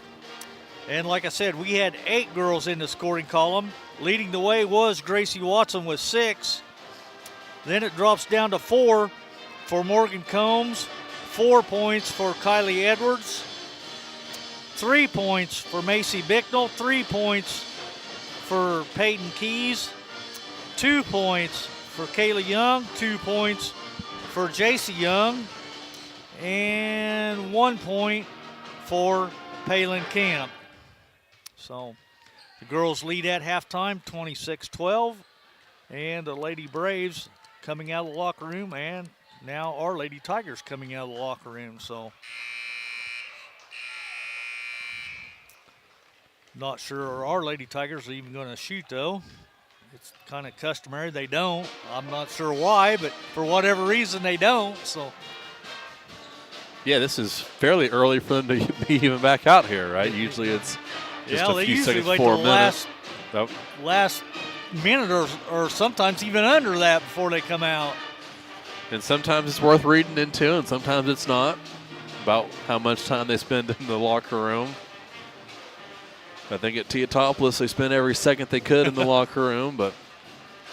And like I said, we had 8 girls in the scoring column. Leading the way was Gracie Watson with 6. Then it drops down to 4 for Morgan Combs, 4 points for Kylie Edwards, 3 points for Macy Bicknell, 3 points for Peyton Keys, 2 points for Kayla Young, 2 points for JC Young, and 1 point for Palin Camp. So the girls lead at halftime, 26-12, and the Lady Braves coming out of the locker room, and now our Lady Tigers coming out of the locker room. So not sure our Lady Tigers are even going to shoot, though. It's kind of customary they don't. I'm not sure why, but for whatever reason they don't. So Yeah, this is fairly early for them to be even back out here, right? Usually it's just yeah, a they few usually seconds wait before a till the minute. last minute or sometimes even under that before they come out. And sometimes it's worth reading into, and sometimes it's not, about how much time they spend in the locker room. I think at Teotopolis they spent every second they could in the locker room, but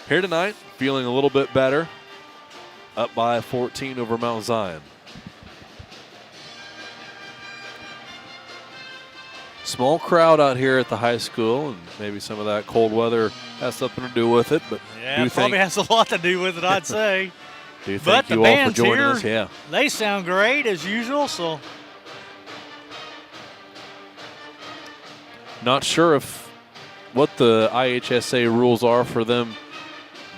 here tonight, feeling a little bit better, up by 14 over Mount Zion. Small crowd out here at the high school, and maybe some of that cold weather has something to do with it, but Yeah, it probably has a lot to do with it, I'd say. do But thank the you all for bands joining here, us. Yeah. they sound great as usual. So Not sure if what the IHSA rules are for them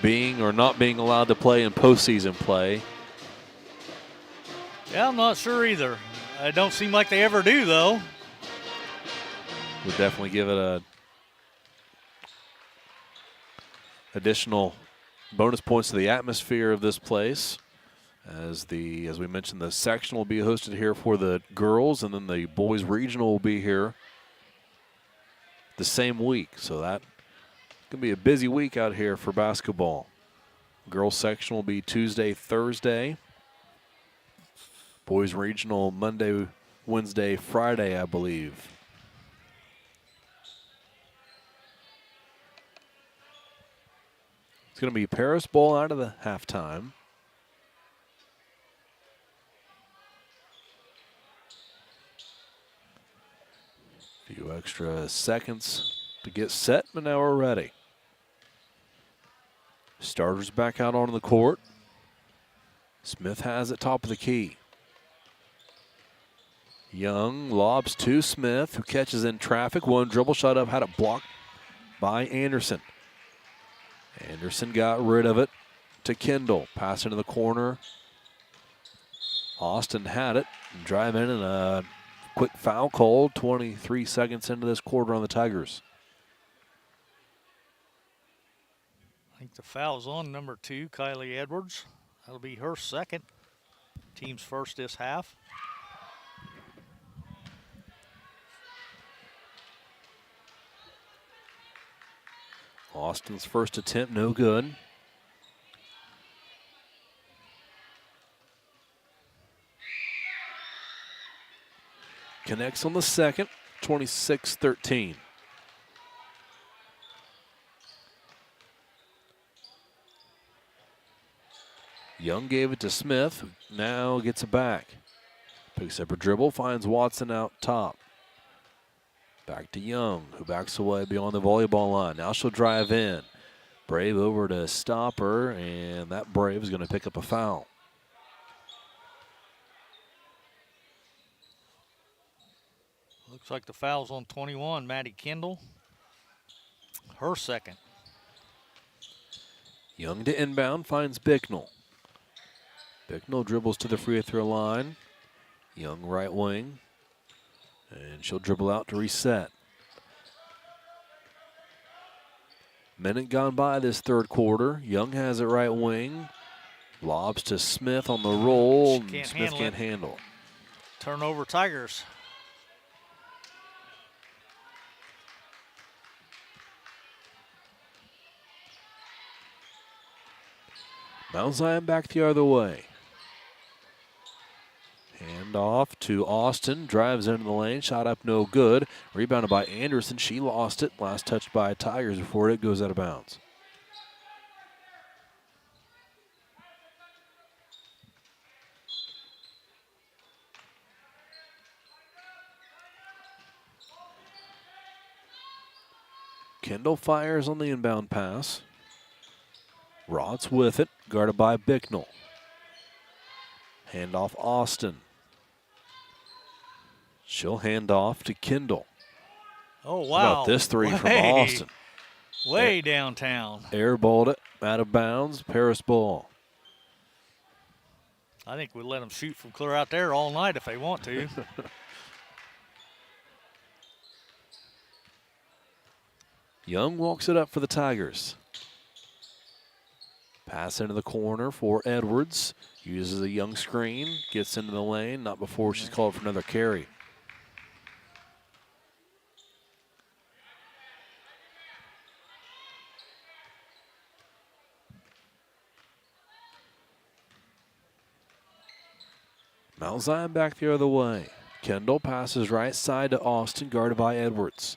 being or not being allowed to play in postseason play. yeah, I'm not sure either. It don't seem like they ever do, though. Would definitely give it a additional bonus points to the atmosphere of this place. As we mentioned, the section will be hosted here for the girls, and then the boys regional will be here the same week. So that going to be a busy week out here for basketball. Girls section will be Tuesday, Thursday. Boys regional Monday, Wednesday, Friday, I believe. It's going to be Paris ball out of the halftime. A few extra seconds to get set, but now we're ready. Starters back out on the court. Smith has it top of the key. Young lobs to Smith, who catches in traffic. One dribble shot up, had it blocked by Anderson. Anderson got rid of it to Kendall. Pass into the corner. Austin had it. Drive in and a quick foul called 23 seconds into this quarter on the Tigers. I think the foul's on number 2, Kylie Edwards. That'll be her second. Team's first this half. Austin's first attempt, no good. Connects on the second, 26-13. Young gave it to Smith, who now gets it back. Picks up her dribble, finds Watson out top. Back to Young, who backs away beyond the volleyball line. Now she'll drive in. Brave over to stop her, and that Brave is going to pick up a foul. Looks like the foul's on 21, Maddie Kendall. Her second. Young to inbound, finds Bicknell. Bicknell dribbles to the free throw line. Young right wing. And she'll dribble out to reset. Minute gone by this third quarter. Young has it right wing. Lobs to Smith on the roll. And Smith can't handle. Turnover Tigers. Mount Zion back the other way. Hand off to Austin. Drives into the lane. Shot up no good. Rebounded by Anderson. She lost it. Last touched by Tigers before it goes out of bounds. Kendall fires on the inbound pass. Rods with it. Guarded by Bicknell. Hand off Austin. She'll hand off to Kendall. Oh, wow. How about this three from Austin? Way downtown. Airballed it out of bounds. Paris ball. I think we'll let them shoot from clear out there all night if they want to. Young walks it up for the Tigers. Pass into the corner for Edwards. Uses a Young screen. Gets into the lane. Not before she's called for another carry. Mount Zion back the other way. Kendall passes right side to Austin, guarded by Edwards.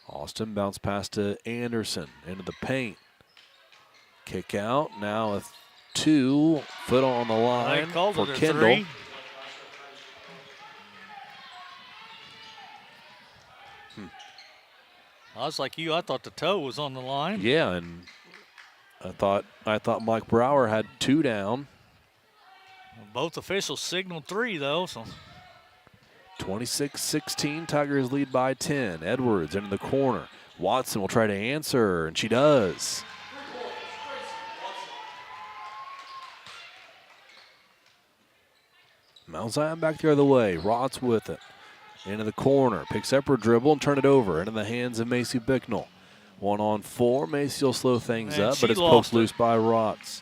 Austin bounce pass to Anderson into the paint. Kick out. Now a 2 foot on the line for Kendall. I was like you. I thought the toe was on the line. Yeah, and I thought Mike Brower had 2 down. Both officials signaled 3, though. So 26-16, Tigers lead by 10. Edwards into the corner. Watson will try to answer, and she does. Mount Zion back the other way. Rots with it. Into the corner. Picks up her dribble and turn it over into the hands of Macy Bicknell. 1-on-4. Macy will slow things up, but it's poked loose by Rots.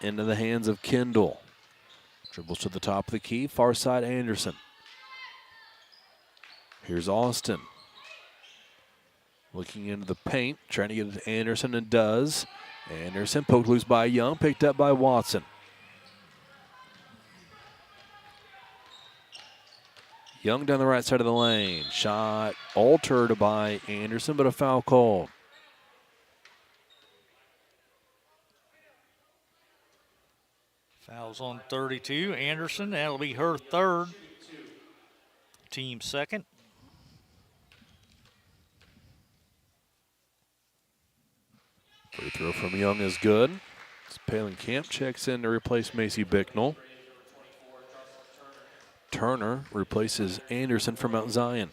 Into the hands of Kendall. Dribbles to the top of the key. Far side Anderson. Here's Austin. Looking into the paint. Trying to get it to Anderson, and does. Anderson poked loose by Young. Picked up by Watson. Young down the right side of the lane. Shot altered by Anderson, but a foul called. fouls on 32. Anderson, that'll be her third. Team second. Free throw from Young is good. Palin Camp checks in to replace Macy Bicknell. Turner replaces Anderson from Mount Zion.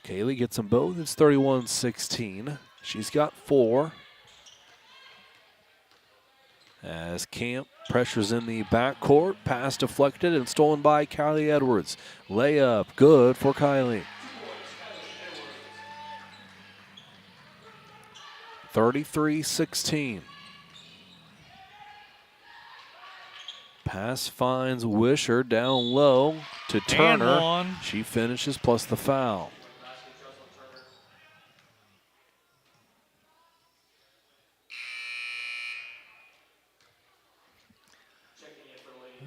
Kaylee gets them both. It's 31-16. She's got 4. as Camp pressures in the backcourt. Pass deflected and stolen by Kylie Edwards. Layup good for Kylie. 33-16. Pass finds Wisher down low to Turner. And one. She finishes plus the foul.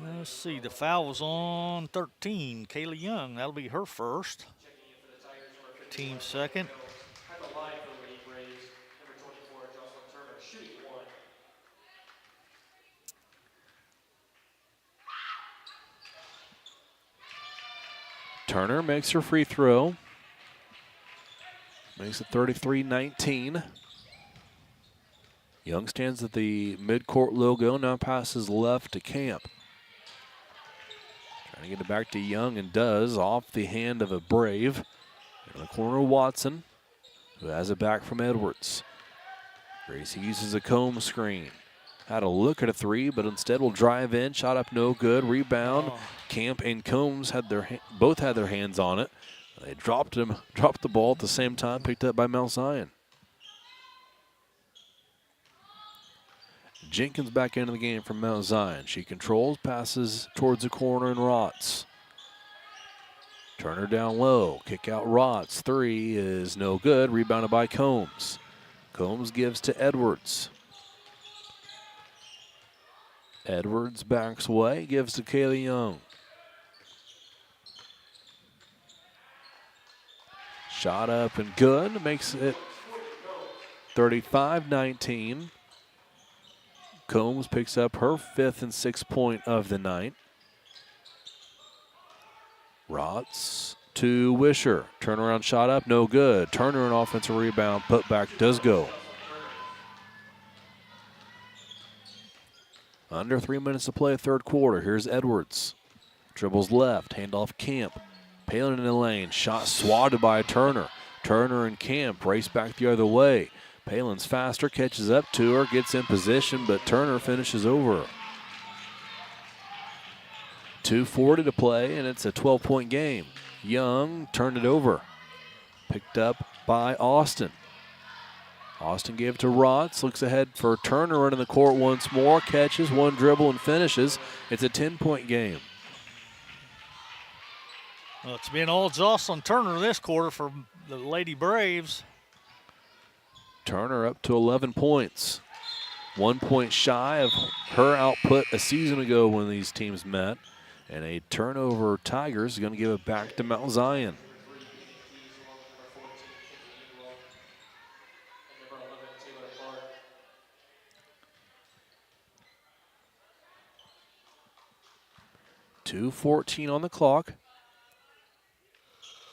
Let's see, the foul was on 13, Kaylee Young. That'll be her first. Team second. At the line for Lady Braves, number 24, Jocelyn Turner, shooting 1. Turner makes her free throw. Makes it 33-19. Young stands at the midcourt logo, now passes left to Camp. Trying to get it back to Young and does, off the hand of a Brave. In the corner, Watson, who has it back from Edwards. Gracie uses a comb screen. Had a look at a three, but instead will drive in. Shot up no good. Rebound. Camp and Combs had both had their hands on it. They dropped the ball at the same time, picked up by Mount Zion. Jenkins back into the game from Mount Zion. She controls, passes towards the corner, and Rotz. Turner down low, kick out Rotz. Three is no good, rebounded by Combs. Combs gives to Edwards. Edwards backs away, gives to Kaylee Young. Shot up and good, makes it 35-19. Combs picks up her 5th and 6th point of the night. Rotz to Wisher. Turnaround shot up, no good. Turner an offensive rebound, put back does go. Under 3 minutes to play, third quarter. Here's Edwards. Dribbles left, handoff Camp. Palin in the lane, shot swatted by Turner. Turner and Camp race back the other way. Palin's faster, catches up to her, gets in position, but Turner finishes over her. 2:40 to play, and it's a 12-point game. Young turned it over. Picked up by Austin. Austin gave it to Rotz, looks ahead for Turner running the court once more, catches, one dribble, and finishes. It's a 10-point game. Well, it's been all Jocelyn Turner this quarter for the Lady Braves. Turner up to 11 points. 1 point shy of her output a season ago when these teams met. And a turnover Tigers is going to give it back to Mount Zion. .2:14 on the clock.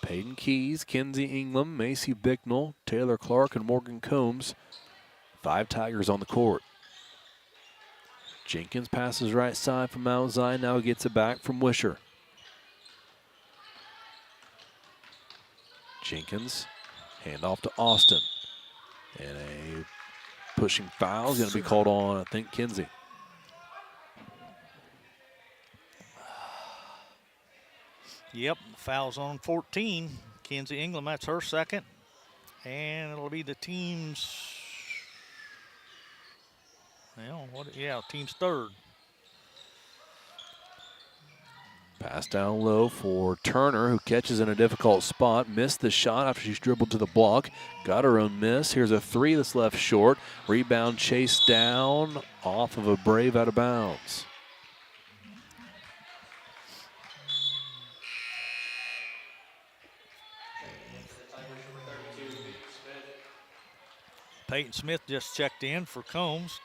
Peyton Keys, Kenzie Ingram, Macy Bicknell, Taylor Clark, and Morgan Combs. 5 Tigers on the court. Jenkins passes right side from Mount Zion, now gets it back from Wisher. Jenkins, handoff to Austin. And a pushing foul is going to be called on, I think, Kenzie. Yep, foul's on 14. Kenzie Ingram, that's her second. And it'll be the team's, team's third. Pass down low for Turner, who catches in a difficult spot. Missed the shot after she's dribbled to the block. Got her own miss. Here's a three that's left short. Rebound chased down off of a Brave out of bounds. Peyton Smith just checked in for Combs.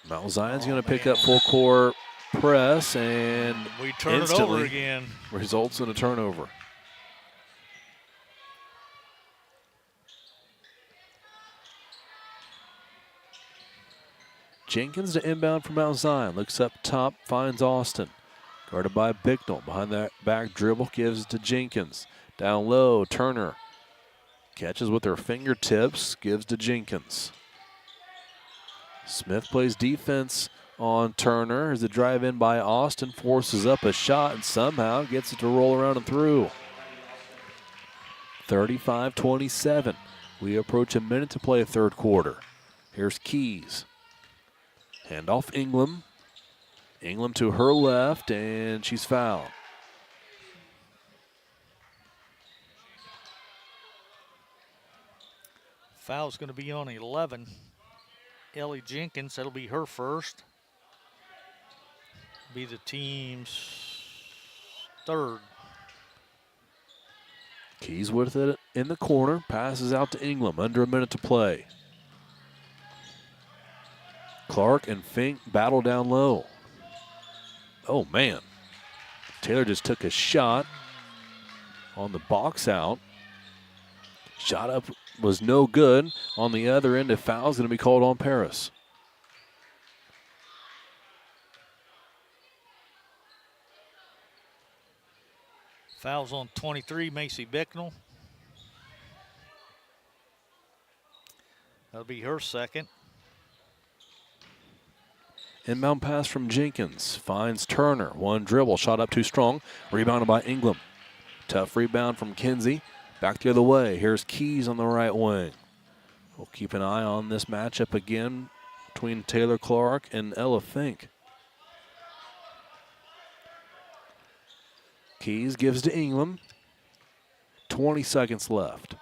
Mount Zion's going to pick up full court press, and we turn it over again. Results in a turnover. Jenkins to inbound from Mount Zion. Looks up top, finds Austin. Guarded by Bicknell. Behind that back dribble, gives it to Jenkins. Down low, Turner catches with her fingertips, gives to Jenkins. Smith plays defense on Turner as the drive in by Austin forces up a shot and somehow gets it to roll around and through. 35-27. We approach a minute to play third quarter. Here's Keys. Handoff Ingram. Ingram to her left, and she's fouled. Foul's going to be on 11. Ellie Jenkins, that'll be her first. Be the team's third. Keys with it in the corner, passes out to Ingram, under a minute to play. Clark and Fink battle down low. Oh, man. Taylor just took a shot on the box out. Shot up was no good. On the other end, a foul is going to be called on Paris. Foul's on 23, Macy Bicknell. That'll be her second. Inbound pass from Jenkins. Finds Turner. One dribble. Shot up too strong. Rebounded by Ingram. Tough rebound from Kinsey. Back the other way. Here's Keys on the right wing. We'll keep an eye on this matchup again between Taylor Clark and Ella Fink. Keys gives to Ingram. 20 seconds left.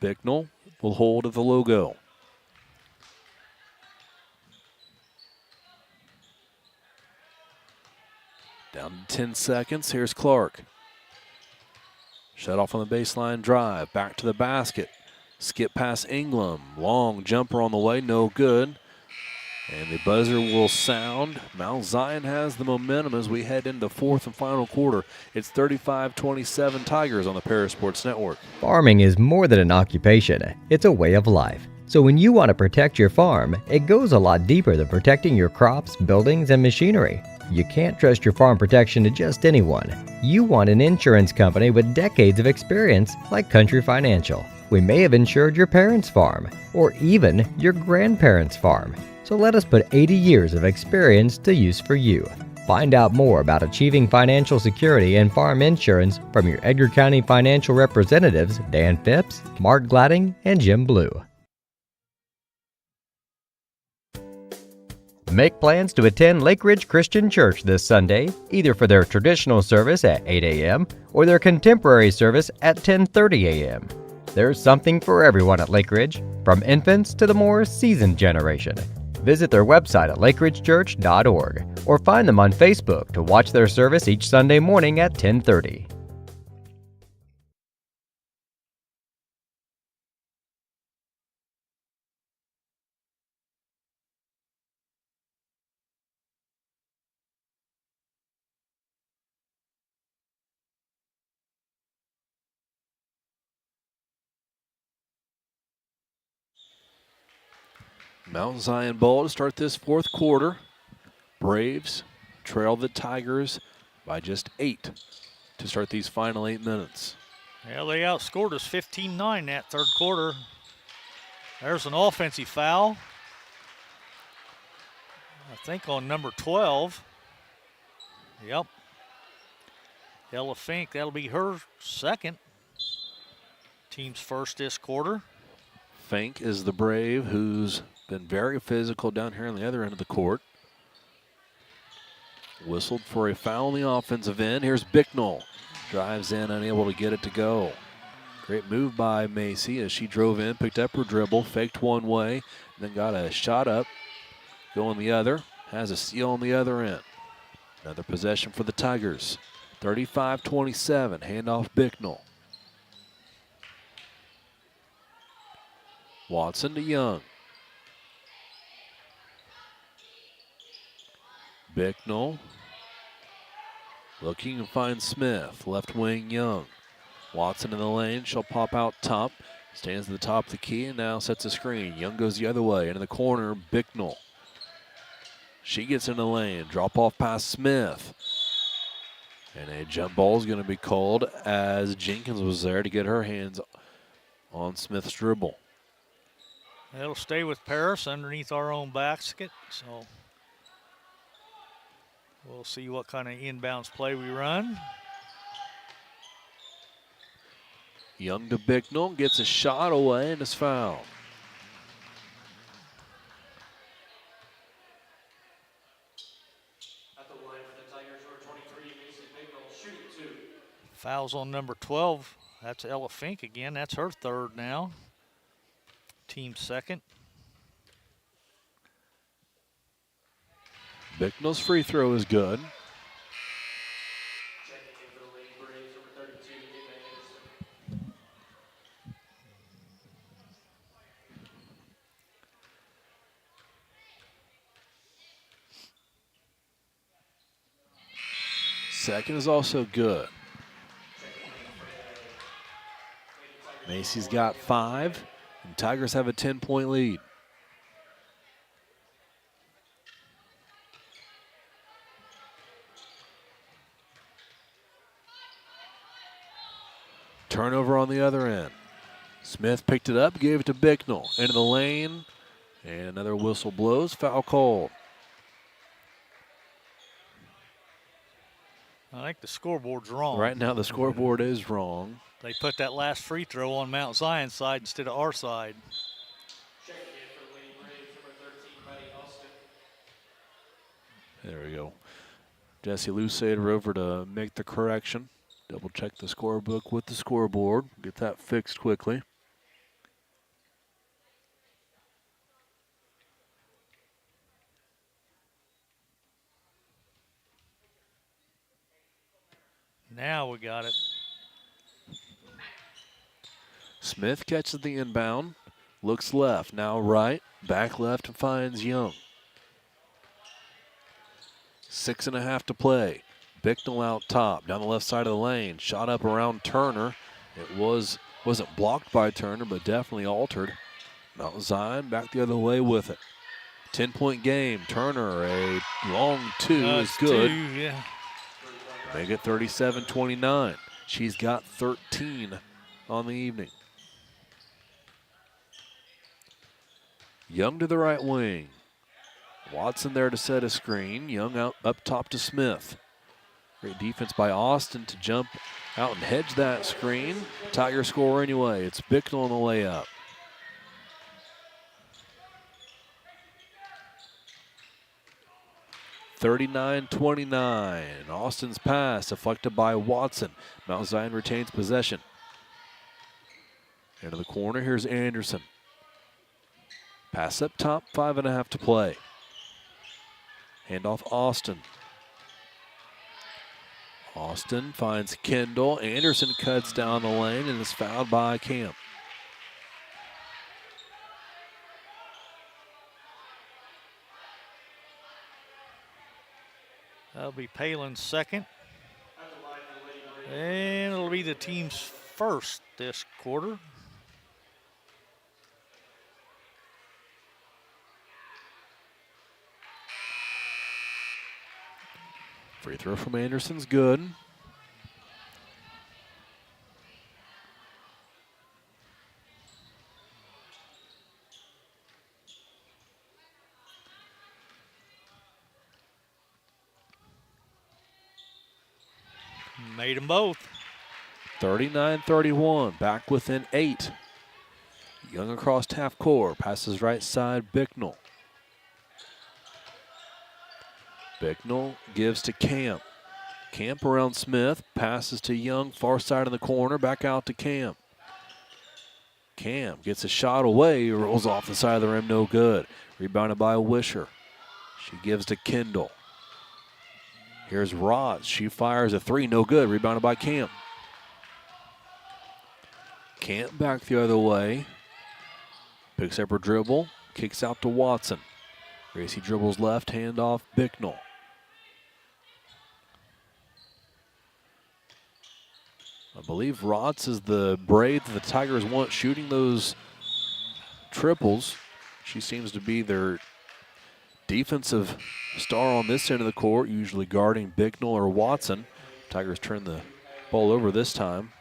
Bicknell will hold at the logo. Down to 10 seconds. Here's Clark. Shut off on the baseline drive. Back to the basket. Skip past Ingram. Long jumper on the way. No good. And the buzzer will sound. Mount Zion has the momentum as we head into the fourth and final quarter. It's 35-27 Tigers on the Paris Sports Network. Farming is more than an occupation. It's a way of life. So when you want to protect your farm, it goes a lot deeper than protecting your crops, buildings, and machinery. You can't trust your farm protection to just anyone. You want an insurance company with decades of experience like Country Financial. We may have insured your parents' farm or even your grandparents' farm. So let us put 80 years of experience to use for you. Find out more about achieving financial security and farm insurance from your Edgar County financial representatives Dan Phipps, Mark Gladding, and Jim Blue. Make plans to attend Lake Ridge Christian Church this Sunday, either for their traditional service at 8 a.m. or their contemporary service at 10:30 a.m. There's something for everyone at Lake Ridge, from infants to the more seasoned generation. Visit their website at lakeridgechurch.org or find them on Facebook to watch their service each Sunday morning at 10:30. Mount Zion ball to start this fourth quarter. Braves trail the Tigers by just 8 to start these final 8 minutes. Well, they outscored us 15-9 that third quarter. There's an offensive foul. I think on number 12. Yep. Ella Fink, that'll be her second. Team's first this quarter. Fink is the Brave who's been very physical down here on the other end of the court. Whistled for a foul on the offensive end. Here's Bicknell. Drives in, unable to get it to go. Great move by Macy as she drove in, picked up her dribble, faked one way, then got a shot up, going the other. Has a steal on the other end. Another possession for the Tigers. 35-27, handoff Bicknell. Watson to Young. Bicknell looking to find Smith. Left wing Young. Watson in the lane. She'll pop out top. Stands at the top of the key and now sets a screen. Young goes the other way. Into the corner, Bicknell. She gets in the lane. Drop off past Smith. And a jump ball is going to be called as Jenkins was there to get her hands on Smith's dribble. It'll stay with Paris underneath our own basket, so we'll see what kind of inbounds play we run. Young to Bicknell, gets a shot away and is fouled. At the line for the Tigers, number 23, Macy Bignell, shooting 2. Fouls on number 12. That's Ella Fink again. That's her third now. Team second. Bicknell's free throw is good. Checking in for the Lady Braves, number 32, Nina Anderson. Second is also good. Macy's got 5, and Tigers have a 10-point lead. Turnover on the other end. Smith picked it up, gave it to Bicknell. Into the lane, and another whistle blows, foul called. I think the scoreboard's wrong. Right now the scoreboard is wrong. They put that last free throw on Mount Zion's side instead of our side. Checking in for the Lady Braves, number 13, Buddy Austin. There we go. Jesse Lusader over to make the correction. Double check the scorebook with the scoreboard. Get that fixed quickly. Now we got it. Smith catches the inbound. Looks left, now right. Back left and finds Young. 6.5 to play. Bicknell out top, down the left side of the lane. Shot up around Turner. It wasn't blocked by Turner, but definitely altered. Mount Zion back the other way with it. 10-point game. Turner, a long 2 is good. 2, yeah. Make it 37-29. She's got 13 on the evening. Young to the right wing. Watson there to set a screen. Young out up top to Smith. Great defense by Austin to jump out and hedge that screen. Tiger score anyway. It's Bicknell on the layup. (39-29). Austin's pass deflected by Watson. Mount Zion retains possession. Into the corner, here's Anderson. Pass up top, 5.5 to play. Handoff Austin. Austin finds Kendall. Anderson cuts down the lane and is fouled by Camp. That'll be Palin's second. And it'll be the team's first this quarter. Free throw from Anderson's good. Made them both. 39-31, back within 8. Young across half court, passes right side, Bicknell. Bicknell gives to Camp. Camp around Smith, passes to Young, far side of the corner, back out to Camp. Camp gets a shot away, rolls off the side of the rim, no good. Rebounded by Wisher. She gives to Kendall. Here's Ross. She fires a 3, no good. Rebounded by Camp. Camp back the other way. Picks up her dribble. Kicks out to Watson. Gracie dribbles left, hand off Bicknell. I believe Rotz is the braid that the Tigers want shooting those triples. She seems to be their defensive star on this end of the court, usually guarding Bicknell or Watson. Tigers turn the ball over this time.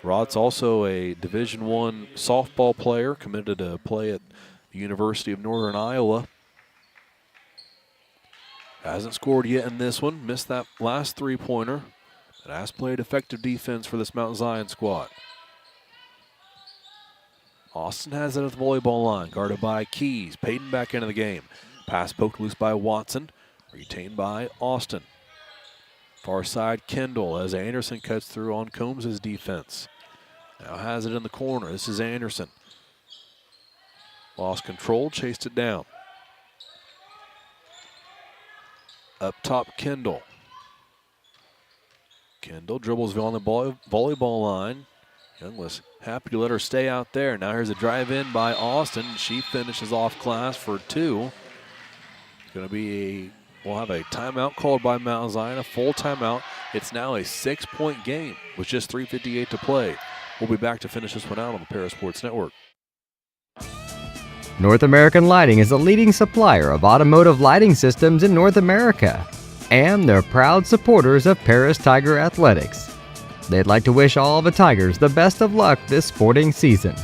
Rod's also a Division I softball player, committed to play at the University of Northern Iowa. Hasn't scored yet in this one. Missed that last three-pointer, but has played effective defense for this Mount Zion squad. Austin has it at the volleyball line, guarded by Keys. Payton back into the game. Pass poked loose by Watson, retained by Austin. Far side, Kendall, as Anderson cuts through on Combs' defense. Now has it in the corner. This is Anderson. Lost control, chased it down. Up top, Kendall. Kendall dribbles on the volleyball line. Young was happy to let her stay out there. Now here's a drive in by Austin. She finishes off glass for two. It's going to be we'll have a timeout called by Mount Zion, a full timeout. It's now a 6-point game with just 3:58 to play. We'll be back to finish this one out on the Paris Sports Network. North American Lighting is a leading supplier of automotive lighting systems in North America, and they're proud supporters of Paris Tiger Athletics. They'd like to wish all the Tigers the best of luck this sporting season.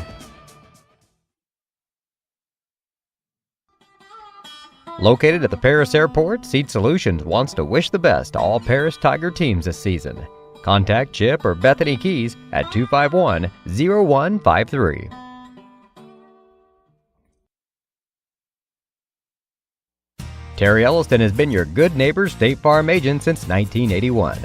Located at the Paris Airport, Seat Solutions wants to wish the best to all Paris Tiger teams this season. Contact Chip or Bethany Keys at 251-0153. Terry Elliston has been your good neighbor State Farm agent since 1981.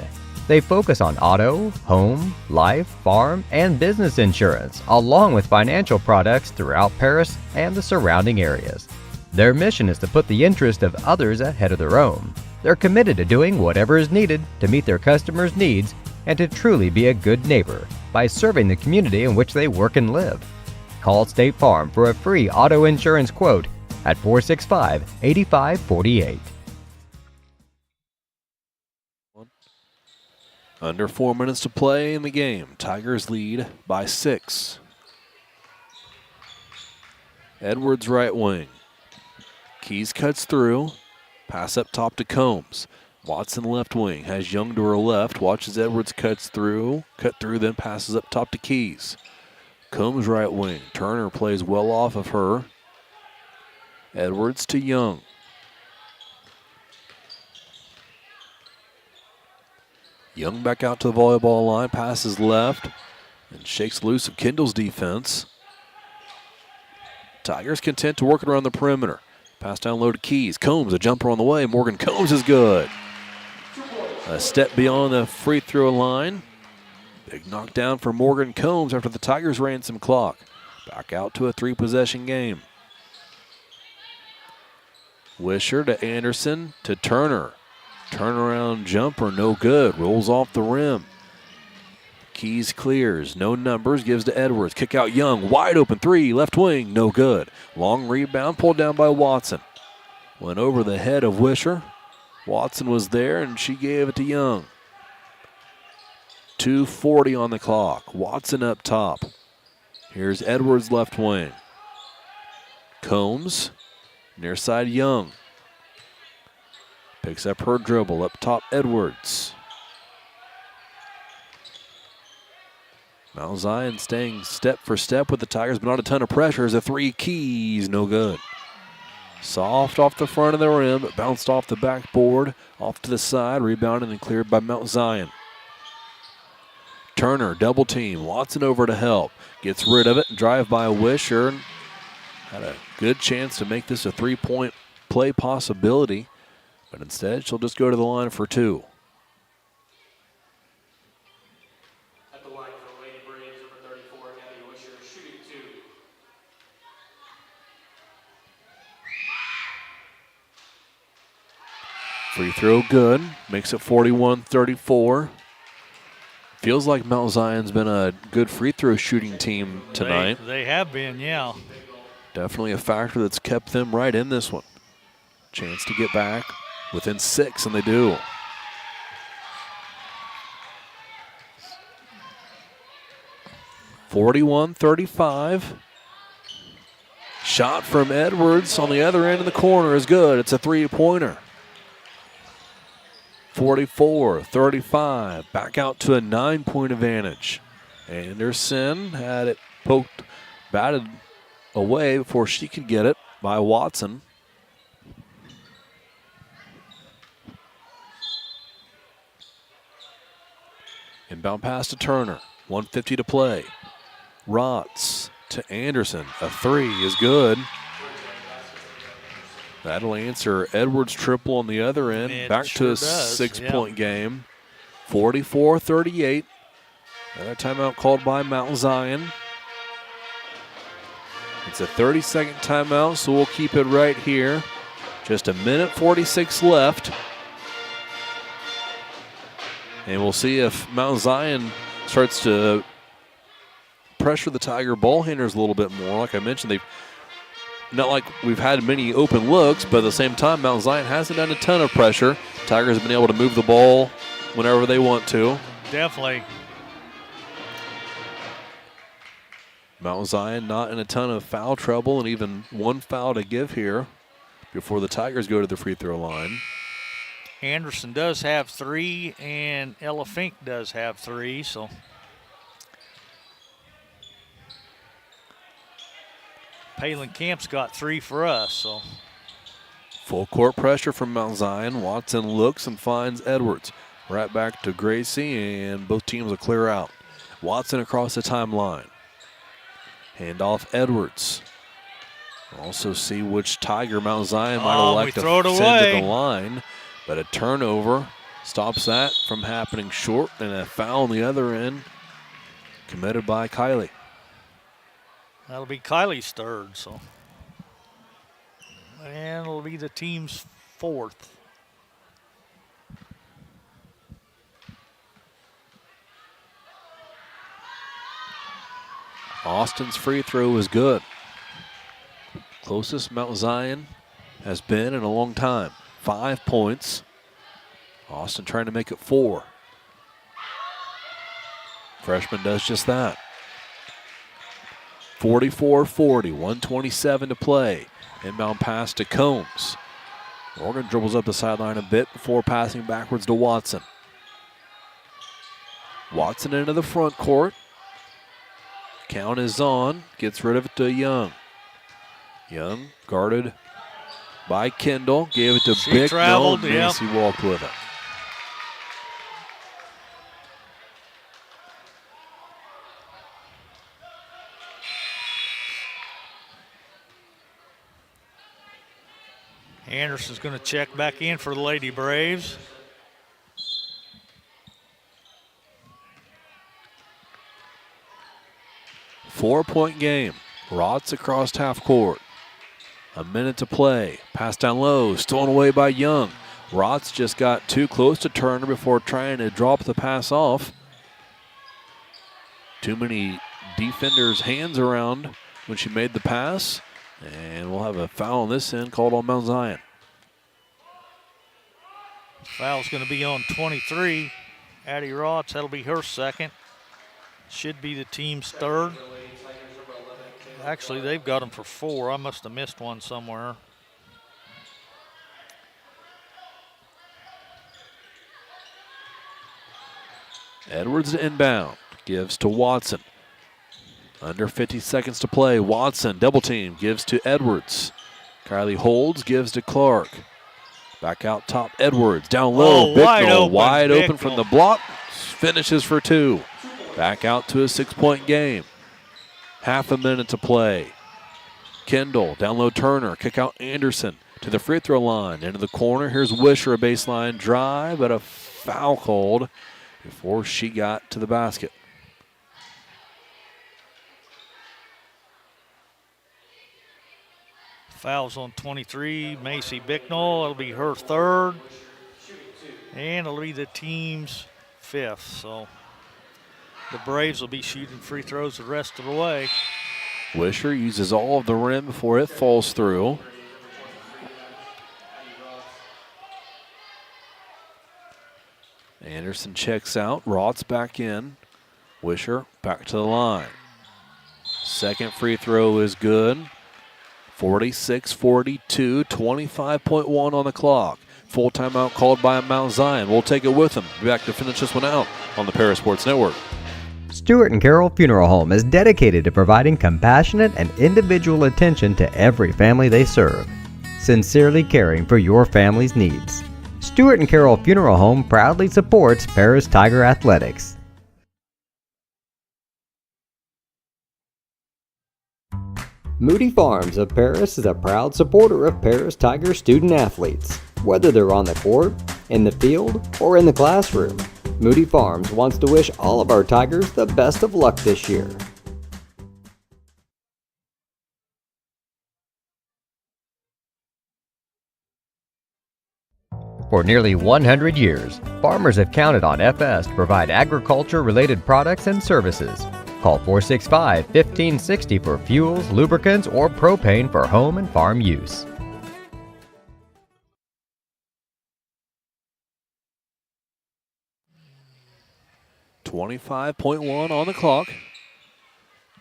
They focus on auto, home, life, farm, and business insurance, along with financial products throughout Paris and the surrounding areas. Their mission is to put the interest of others ahead of their own. They're committed to doing whatever is needed to meet their customers' needs and to truly be a good neighbor by serving the community in which they work and live. Call State Farm for a free auto insurance quote at 465-8548. Under 4 minutes to play in the game. Tigers lead by 6. Edwards right wing. Keys cuts through. Pass up top to Combs. Watson left wing. Has Young to her left. Watches Edwards cut through, then passes up top to Keys. Combs right wing. Turner plays well off of her. Edwards to Young. Young back out to the volleyball line, passes left, and shakes loose of Kendall's defense. Tigers content to work it around the perimeter. Pass down low to Keys. Combs, a jumper on the way. Morgan Combs is good. A step beyond the free throw line. Big knockdown for Morgan Combs after the Tigers ran some clock. Back out to a 3-possession game. Wisher to Anderson to Turner. Turnaround jumper, no good. Rolls off the rim. Keys clears, no numbers, gives to Edwards. Kick out Young, wide open three, left wing, no good. Long rebound, pulled down by Watson. Went over the head of Wisher. Watson was there, and she gave it to Young. 2:40 on the clock. Watson up top. Here's Edwards left wing. Combs, near side Young. Picks up her dribble, up top Edwards. Mount Zion staying step for step with the Tigers, but not a ton of pressure. As a three, Keys, no good. Soft off the front of the rim, bounced off the backboard, off to the side, rebounded and cleared by Mount Zion. Turner, double team, Watson over to help. Gets rid of it, drive by Wisher. Had a good chance to make this a three-point play possibility, but instead she'll just go to the line for two. At the line for Lady Braves, number 34, Abby Wisher, shooting two. Free throw good, makes it 41-34. Feels like Mount Zion's been a good free throw shooting team tonight. They have been, yeah. Definitely a factor that's kept them right in this one. Chance to get back within 6, and they do. (41-35). Shot from Edwards on the other end of the corner is good. It's a three-pointer. 44-35. Back out to a 9-point advantage. Anderson had it poked, batted away before she could get it by Watson. Inbound pass to Turner. 1:50 to play. Rotz to Anderson. A three is good. That'll answer Edwards' triple on the other end. It Back sure to a does, 6-point game. 44-38. Another timeout called by Mount Zion. It's a 30-second timeout, so we'll keep it right here. Just a minute 46 left. And we'll see if Mount Zion starts to pressure the Tiger ball handlers a little bit more. Like I mentioned, they've not like we've had many open looks, but at the same time, Mount Zion hasn't done a ton of pressure. Tigers have been able to move the ball whenever they want to. Definitely. Mount Zion not in a ton of foul trouble, and even one foul to give here before the Tigers go to the free throw line. Anderson does have 3, and Ella Fink does have 3, so. Palin Camp's got 3 for us, so. Full court pressure from Mount Zion. Watson looks and finds Edwards. Right back to Gracie, and both teams will clear out. Watson across the timeline. Handoff Edwards. Also see which Tiger Mount Zion might elect to send to the line. But a turnover stops that from happening short, and a foul on the other end committed by Kylie. That'll be Kylie's third, so. And it'll be the team's 4th. Austin's free throw is good. Closest Mount Zion has been in a long time. 5 points. Austin trying to make it 4. Freshman does just that. 44-40, 1:27 to play. Inbound pass to Combs. Morgan dribbles up the sideline a bit before passing backwards to Watson. Watson into the front court. Count is on. Gets rid of it to Young. Young guarded by Kendall. Gave it to Bick. No, Macy walked with it. Anderson's going to check back in for the Lady Braves. Four-point game. Rotz across half court. A minute to play. Pass down low. Stolen away by Young. Rotz just got too close to Turner before trying to drop the pass off. Too many defenders' hands around when she made the pass. And we'll have a foul on this end called on Mount Zion. Foul's going to be on 23. Addie Rotz, that'll be her second. Should be the team's third. Actually, they've got them for 4. I must have missed one somewhere. Edwards to inbound. Gives to Watson. Under 50 seconds to play. Watson, double team, gives to Edwards. Kylie holds, gives to Clark. Back out top, Edwards. Down low, Bicknell, wide open from the block. Finishes for 2. Back out to a 6-point game. Half a minute to play. Kendall, down low Turner, kick out Anderson to the free throw line. Into the corner, here's Wisher, a baseline drive, but a foul called before she got to the basket. Foul's on 23, Macy Bicknell. It'll be her third. And it'll be the team's 5th. So the Braves will be shooting free throws the rest of the way. Wisher uses all of the rim before it falls through. Anderson checks out. Rotz back in. Wisher back to the line. Second free throw is good. 46-42, 25.1 on the clock. Full timeout called by Mount Zion. We'll take it with them. Be back to finish this one out on the Paris Sports Network. Stewart and Carroll Funeral Home is dedicated to providing compassionate and individual attention to every family they serve, sincerely caring for your family's needs. Stewart and Carroll Funeral Home proudly supports Paris Tiger Athletics. Moody Farms of Paris is a proud supporter of Paris Tiger student athletes. Whether they're on the court, in the field, or in the classroom, Moody Farms wants to wish all of our Tigers the best of luck this year. For nearly 100 years, farmers have counted on FS to provide agriculture-related products and services. Call 465-1560 for fuels, lubricants, or propane for home and farm use. .1 on the clock.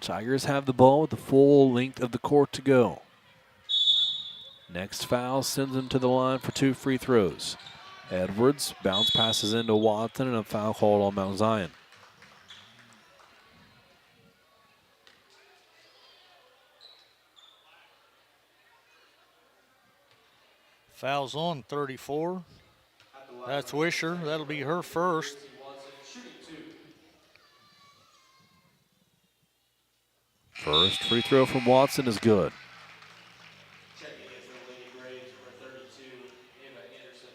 Tigers have the ball with the full length of the court to go. Next foul sends them to the line for 2 free throws. Edwards bounce passes into Watson and a foul called on Mount Zion. Fouls on 34. That's Wisher. That'll be her first. First free throw from Watson is good. Checking in for the Lady Braves, number 32, Ava Anderson.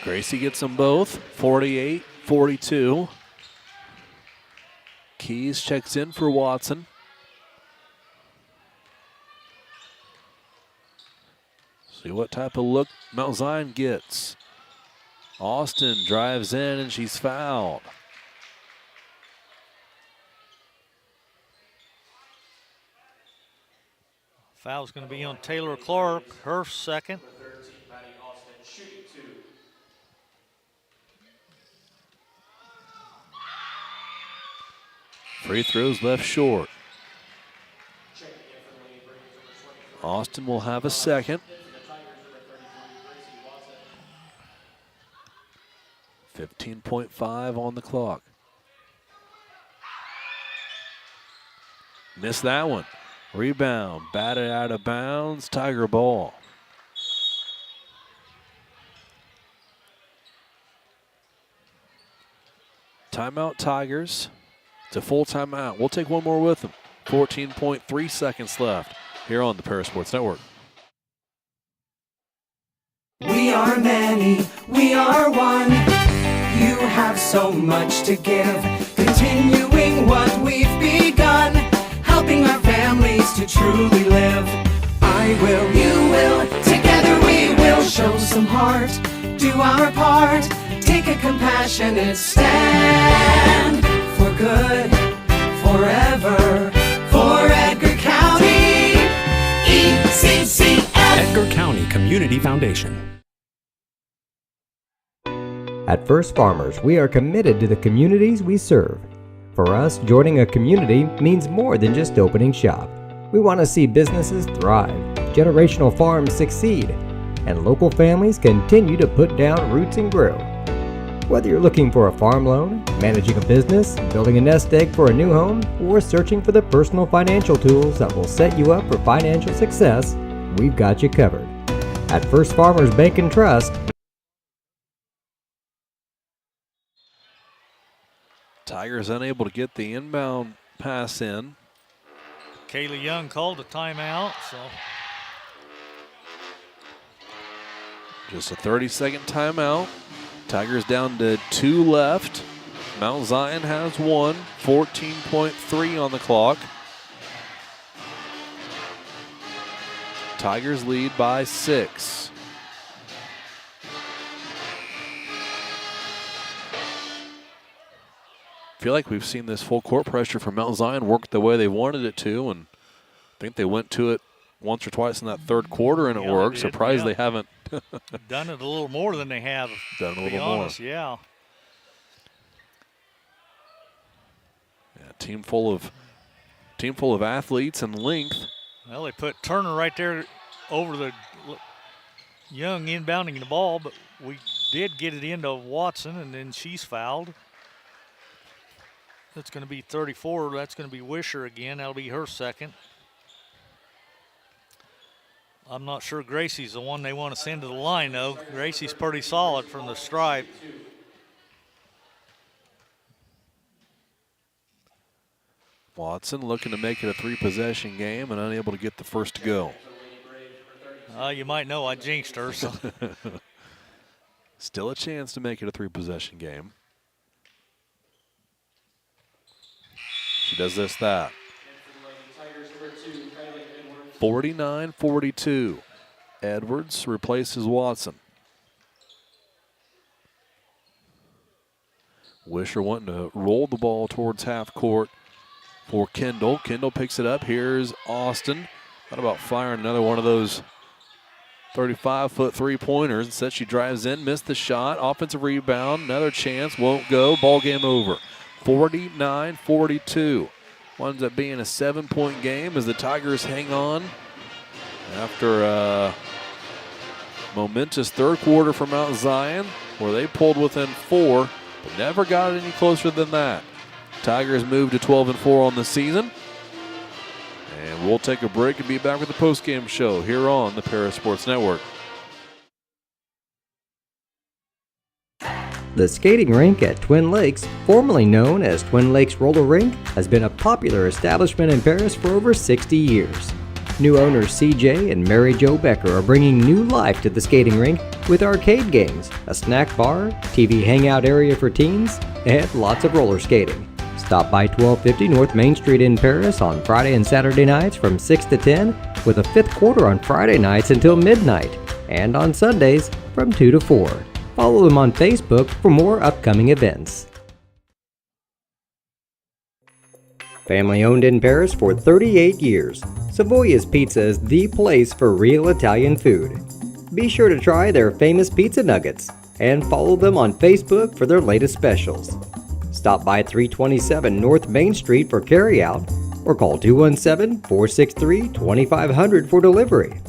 Gracie gets them both, 48-42. Keys checks in for Watson. See what type of look Mount Zion gets. Austin drives in and she's fouled. Foul's going to be on Taylor Clark, her second. Number 13, Maddie Austin, shooting 2. Free throws left short. Checking in for the Lady Braves, number 23. Austin will have a second. For the Tigers, number 33, Gracie Watson. 15.5 on the clock. Missed that one. Rebound, batted out of bounds, Tiger ball. Timeout Tigers. It's a full timeout. We'll take one more with them. 14.3 seconds left here on the Paris Sports Network. We are many, we are one. You have so much to give, continuing what we've begun, helping our families to truly live. I will, you will, together we will show some heart, do our part, take a compassionate stand for good, forever, for Edgar County, ECCF. Edgar County Community Foundation. At First Farmers, we are committed to the communities we serve. For us, joining a community means more than just opening shop. We want to see businesses thrive, generational farms succeed, and local families continue to put down roots and grow. Whether you're looking for a farm loan, managing a business, building a nest egg for a new home, or searching for the personal financial tools that will set you up for financial success, we've got you covered. At First Farmers Bank and Trust, Tigers unable to get the inbound pass in. Kaylee Young called a timeout, so Just a 30-second timeout. Tigers down to 2 left. Mount Zion has 1. 14.3 on the clock. Tigers lead by 6. Feel like we've seen this full court pressure from Mount Zion work the way they wanted it to, and I think they went to it once or twice in that third quarter and it worked. Surprised they haven't done it a little more than they have. done a To little be more. honest, yeah. Yeah, team full of athletes and length. Well, they put Turner right there over the Young inbounding the ball, but we did get it into Watson, and then she's fouled. That's going to be 34. That's going to be Wisher again. That'll be her second. I'm not sure Gracie's the one they want to send to the line, though. Gracie's pretty solid from the stripe. Watson looking to make it a 3-possession game and unable to get the first to go. You might know I jinxed her. So. Still a chance to make it a 3-possession game. She does that. 49-42. Edwards replaces Watson. Wisher wanting to roll the ball towards half court for Kendall. Kendall picks it up. Here's Austin. Thought about firing another one of those 35-foot three-pointers. Instead, she drives in, missed the shot. Offensive rebound, another chance, won't go. Ball game over. 49-42. Winds up being a 7-point game as the Tigers hang on after a momentous third quarter from Mount Zion, where they pulled within 4, but never got it any closer than that. Tigers move to 12-4 on the season. And we'll take a break and be back with the postgame show here on the Paris Sports Network. The skating rink at Twin Lakes, formerly known as Twin Lakes Roller Rink, has been a popular establishment in Paris for over 60 years. New owners CJ and Mary Jo Becker are bringing new life to the skating rink with arcade games, a snack bar, TV hangout area for teens, and lots of roller skating. Stop by 1250 North Main Street in Paris on Friday and Saturday nights from 6 to 10, with a fifth quarter on Friday nights until midnight, and on Sundays from 2 to 4. Follow them on Facebook for more upcoming events. Family owned in Paris for 38 years, Savoya's Pizza is the place for real Italian food. Be sure to try their famous pizza nuggets and follow them on Facebook for their latest specials. Stop by 327 North Main Street for carryout or call 217-463-2500 for delivery.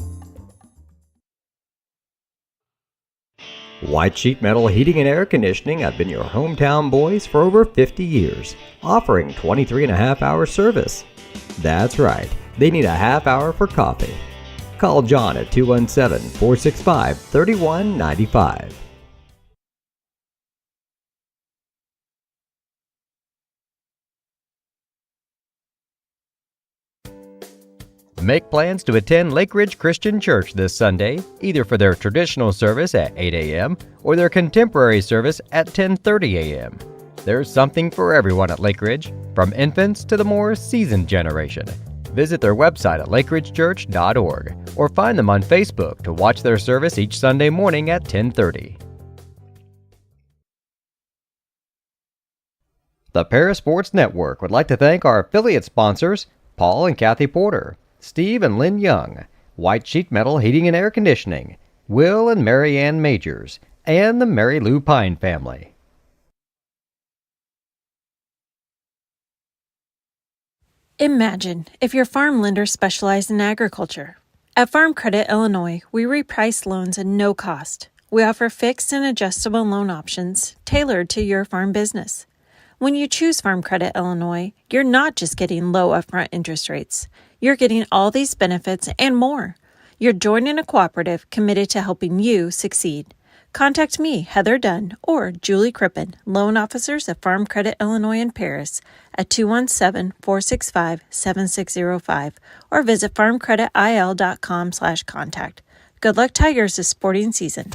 White Sheet Metal Heating and Air Conditioning have been your hometown boys for over 50 years, offering 23.5-hour service. That's right, they need a half hour for coffee. Call John at 217-465-3195. Make plans to attend Lake Ridge Christian Church this Sunday, either for their traditional service at 8 a.m. or their contemporary service at 10:30 a.m. There's something for everyone at Lake Ridge, from infants to the more seasoned generation. Visit their website at lakeridgechurch.org or find them on Facebook to watch their service each Sunday morning at 10:30. The Paris Sports Network would like to thank our affiliate sponsors, Paul and Kathy Porter, Steve and Lynn Young, White Sheet Metal Heating and Air Conditioning, Will and Mary Ann Majors, and the Mary Lou Pine family. Imagine if your farm lender specialized in agriculture. At Farm Credit Illinois, we reprice loans at no cost. We offer fixed and adjustable loan options tailored to your farm business. When you choose Farm Credit Illinois, you're not just getting low upfront interest rates. You're getting all these benefits and more. You're joining a cooperative committed to helping you succeed. Contact me, Heather Dunn, or Julie Crippen, loan officers at Farm Credit Illinois in Paris at 217-465-7605 or visit farmcreditil.com/contact. Good luck, Tigers, this sporting season.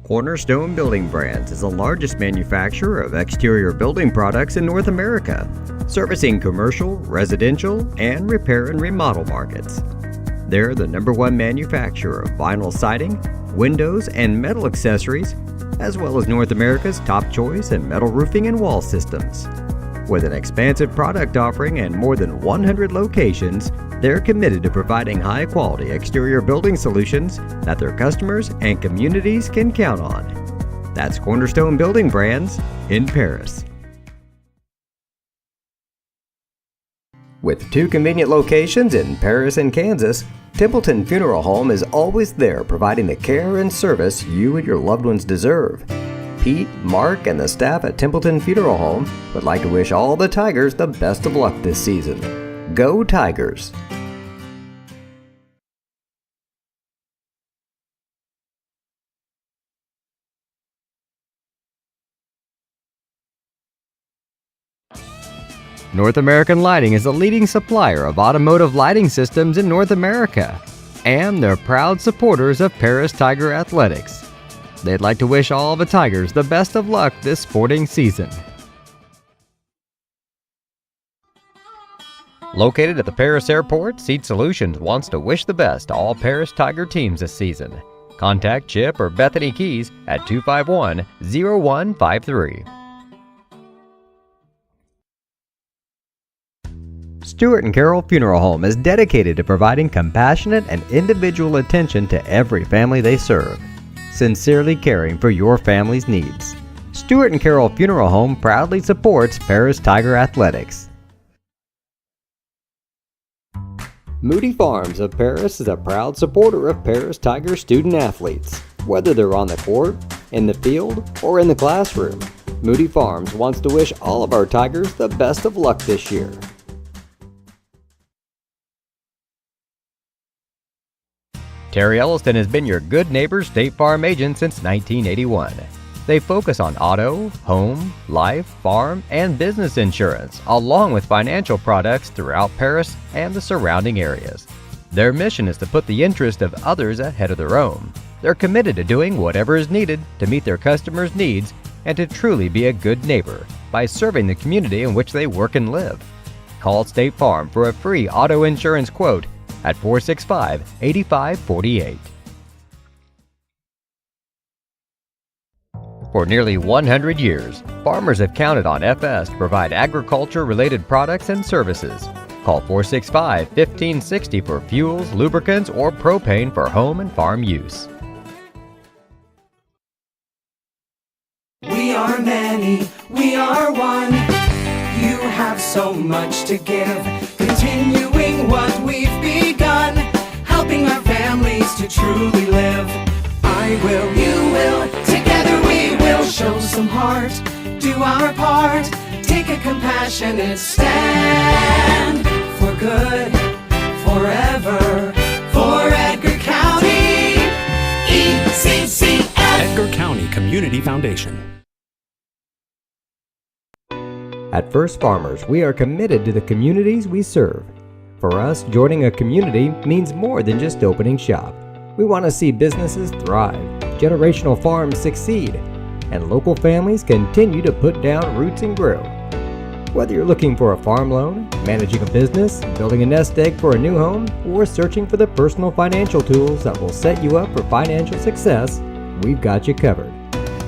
Cornerstone Building Brands is the largest manufacturer of exterior building products in North America, servicing commercial, residential, and repair and remodel markets. They're the #1 manufacturer of vinyl siding, windows, and metal accessories, as well as North America's top choice in metal roofing and wall systems. With an expansive product offering and more than 100 locations, they're committed to providing high-quality exterior building solutions that their customers and communities can count on. That's Cornerstone Building Brands in Paris. With 2 convenient locations in Paris and Kansas, Templeton Funeral Home is always there providing the care and service you and your loved ones deserve. Pete, Mark, and the staff at Templeton Funeral Home would like to wish all the Tigers the best of luck this season. Go Tigers! North American Lighting is a leading supplier of automotive lighting systems in North America, and they're proud supporters of Paris Tiger Athletics. They'd like to wish all the Tigers the best of luck this sporting season. Located at the Paris Airport, Seat Solutions wants to wish the best to all Paris Tiger teams this season. Contact Chip or Bethany Keys at 251-0153. Stuart and Carol Funeral Home is dedicated to providing compassionate and individual attention to every family they serve, sincerely caring for your family's needs. Stuart and Carol Funeral Home proudly supports Paris Tiger Athletics. Moody Farms of Paris is a proud supporter of Paris Tiger student athletes. Whether they're on the court, in the field, or in the classroom, Moody Farms wants to wish all of our Tigers the best of luck this year. Terry Elliston has been your good neighbor State Farm agent since 1981. They focus on auto, home, life, farm, and business insurance, along with financial products throughout Paris and the surrounding areas. Their mission is to put the interest of others ahead of their own. They're committed to doing whatever is needed to meet their customers' needs and to truly be a good neighbor by serving the community in which they work and live. Call State Farm for a free auto insurance quote at 465-8548. For nearly 100 years, farmers have counted on FS to provide agriculture-related products and services. Call 465-1560 for fuels, lubricants, or propane for home and farm use. We are many, we are one. You have so much to give, continuing what we've begun, helping our families to truly live. I will, you will, together we will show some heart, do our part, take a compassionate stand for good, forever, for Edgar County, ECCF. Edgar County Community Foundation. At First Farmers, we are committed to the communities we serve. For us, joining a community means more than just opening shop. We want to see businesses thrive, generational farms succeed, and local families continue to put down roots and grow. Whether you're looking for a farm loan, managing a business, building a nest egg for a new home, or searching for the personal financial tools that will set you up for financial success, we've got you covered.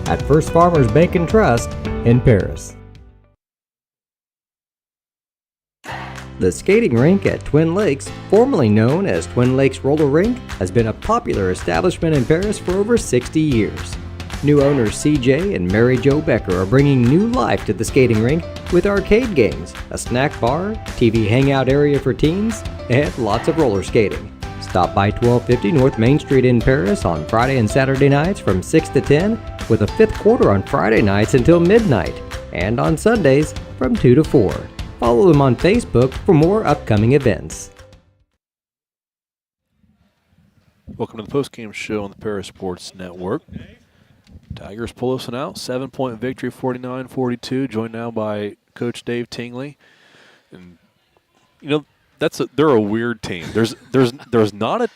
At First Farmers Bank and Trust in Paris. The skating rink at Twin Lakes, formerly known as Twin Lakes Roller Rink, has been a popular establishment in Paris for over 60 years. New owners CJ and Mary Jo Becker are bringing new life to the skating rink with arcade games, a snack bar, TV hangout area for teens, and lots of roller skating. Stop by 1250 North Main Street in Paris on Friday and Saturday nights from 6 to 10, with a fifth quarter on Friday nights until midnight, and on Sundays from 2 to 4. Follow them on Facebook for more upcoming events. Welcome to the postgame show on the Paris Sports Network. Tigers pull this one out. 7-point victory, 49-42. Joined now by Coach Dave Tingley. And you know, they're a weird team. There's not a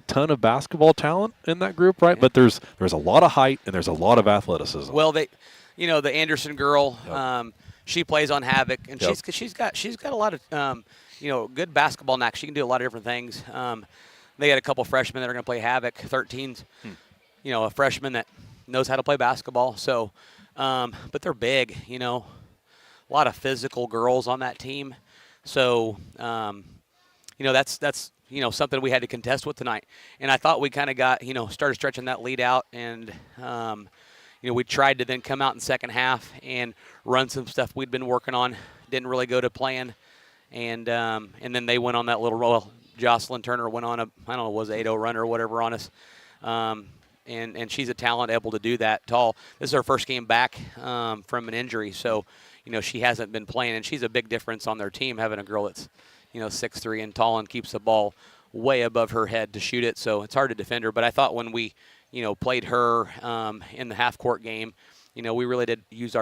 ton of basketball talent in that group, right? But there's a lot of height and there's a lot of athleticism. Well, the Anderson girl. Yep. She plays on Havoc, and Yep. she's got a lot of good basketball knack. She can do a lot of different things. They got a couple freshmen that are going to play Havoc, 13s. A freshman that knows how to play basketball. So, but they're big. A lot of physical girls on that team. So, that's something we had to contest with tonight. And I thought we kind of got started stretching that lead out and. We tried to then come out in the second half and run some stuff we'd been working on. Didn't really go to plan. and then they went on that little roll. Jocelyn Turner went on I don't know, was it 8-0 runner or whatever on us. And she's a talent able to do that tall. This is her first game back from an injury, so she hasn't been playing, and she's a big difference on their team having a girl that's 6'3" and tall and keeps the ball way above her head to shoot it. So it's hard to defend her. But I thought when we played her in the half court game, we really did use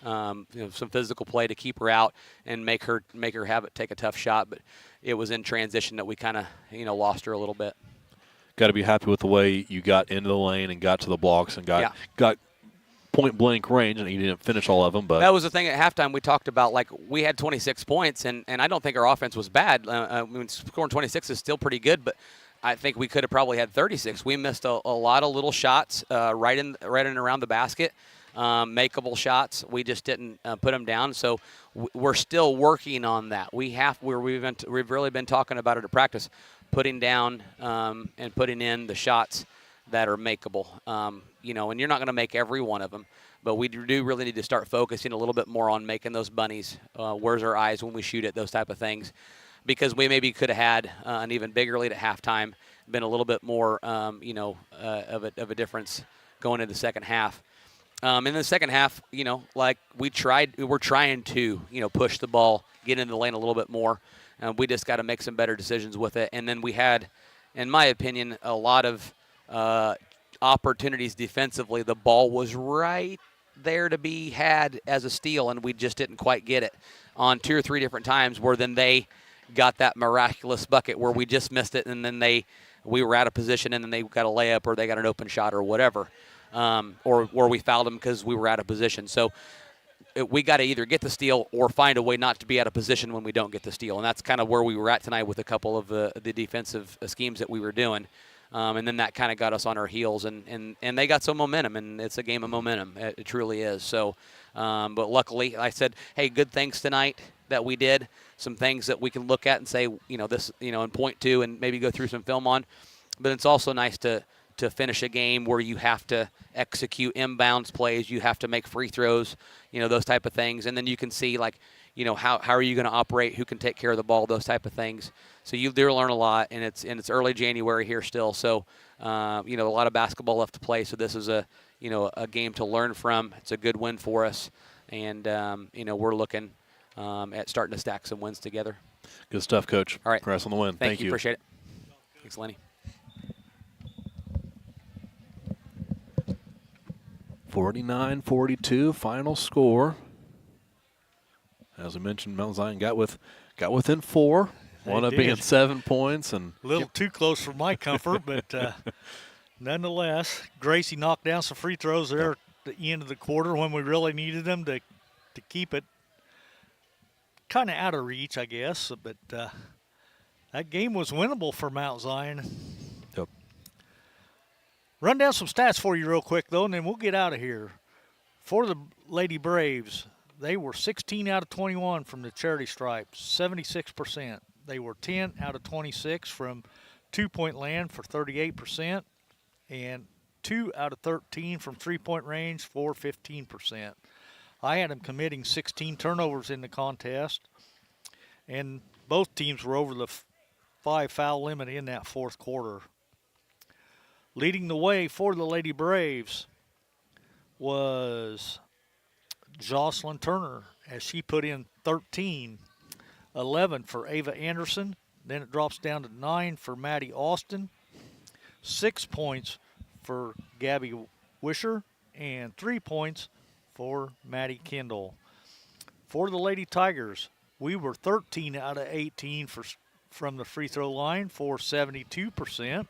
some physical play to keep her out and make her have it take a tough shot. But it was in transition that we kind of lost her a little bit. Got to be happy with the way you got into the lane and got to the blocks and got point blank range, and you didn't finish all of them. But that was the thing at halftime we talked about. Like, we had 26 points, and I don't think our offense was bad. Scoring 26 is still pretty good, but I think we could have probably had 36. We missed a lot of little shots right in and around the basket, makeable shots. We just didn't put them down. So we're still working on that. We've really been talking about it at practice, putting down and putting in the shots that are makeable. And you're not going to make every one of them, but we do really need to start focusing a little bit more on making those bunnies. Where's our eyes when we shoot it, those type of things, because we maybe could have had an even bigger lead at halftime, been a little bit more, of a difference going into the second half. In the second half, we're trying to, push the ball, get into the lane a little bit more. We just got to make some better decisions with it. And then we had, in my opinion, a lot of opportunities defensively. The ball was right there to be had as a steal, and we just didn't quite get it on 2 or 3 different times, where then they got that miraculous bucket where we just missed it, and then we were out of position, and then they got a layup or they got an open shot or whatever, or we fouled them because we were out of position. So we got to either get the steal or find a way not to be out of position when we don't get the steal, and that's kind of where we were at tonight with a couple of the defensive schemes that we were doing. And then that kind of got us on our heels, and they got some momentum, and it's a game of momentum. It truly is. So, but luckily, I said, hey, good things tonight that we did, some things that we can look at and say, this, and point to and maybe go through some film on. But it's also nice to finish a game where you have to execute inbounds plays, you have to make free throws, those type of things. And then you can see, like, how are you going to operate, who can take care of the ball, those type of things. So you do learn a lot, and it's early January here still. So, a lot of basketball left to play. So this is a game to learn from. It's a good win for us, and we're looking at starting to stack some wins together. Good stuff, Coach. All right. Congrats on the win. Thank you. Appreciate it. Thanks, Lenny. 49-42 final score. As I mentioned, Mount Zion got within 4. Wound up being 7 points, and a little too close for my comfort, but nonetheless, Gracie knocked down some free throws there at the end of the quarter when we really needed them to keep it kind of out of reach, I guess. But that game was winnable for Mount Zion. Yep. Run down some stats for you real quick, though, and then we'll get out of here. For the Lady Braves, they were 16 out of 21 from the charity stripe, 76%. They were 10 out of 26 from two-point land for 38%, and 2 out of 13 from three-point range for 15%. I had them committing 16 turnovers in the contest, and both teams were over the 5 foul limit in that fourth quarter. Leading the way for the Lady Braves was Jocelyn Turner, as she put in 13. 11 for Ava Anderson. Then it drops down to 9 for Maddie Austin. 6 points for Gabby Wisher, and 3 points for Maddie Kendall. For the Lady Tigers, we were 13 out of 18 from the free throw line for 72%.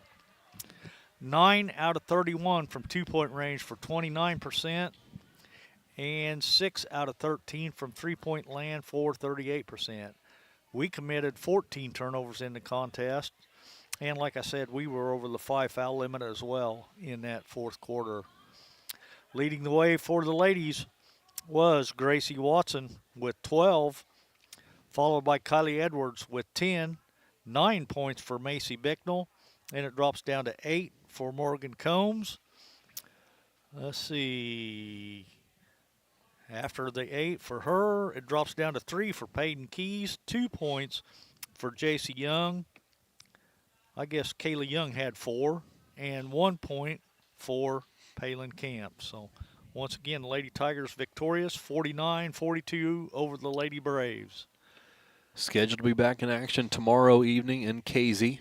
9 out of 31 from two-point range for 29%. And 6 out of 13 from three-point land for 38%. We committed 14 turnovers in the contest. And like I said, we were over the 5 foul limit as well in that fourth quarter. Leading the way for the ladies was Gracie Watson with 12, followed by Kylie Edwards with 10, 9 points for Macy Bicknell, and it drops down to 8 for Morgan Combs. Let's see. After the 8 for her, it drops down to 3 for Peyton Keys, 2 points for J.C. Young. I guess Kayla Young had 4, and 1 point for Palin Camp. So once again, the Lady Tigers victorious, 49-42 over the Lady Braves. Scheduled to be back in action tomorrow evening in Casey.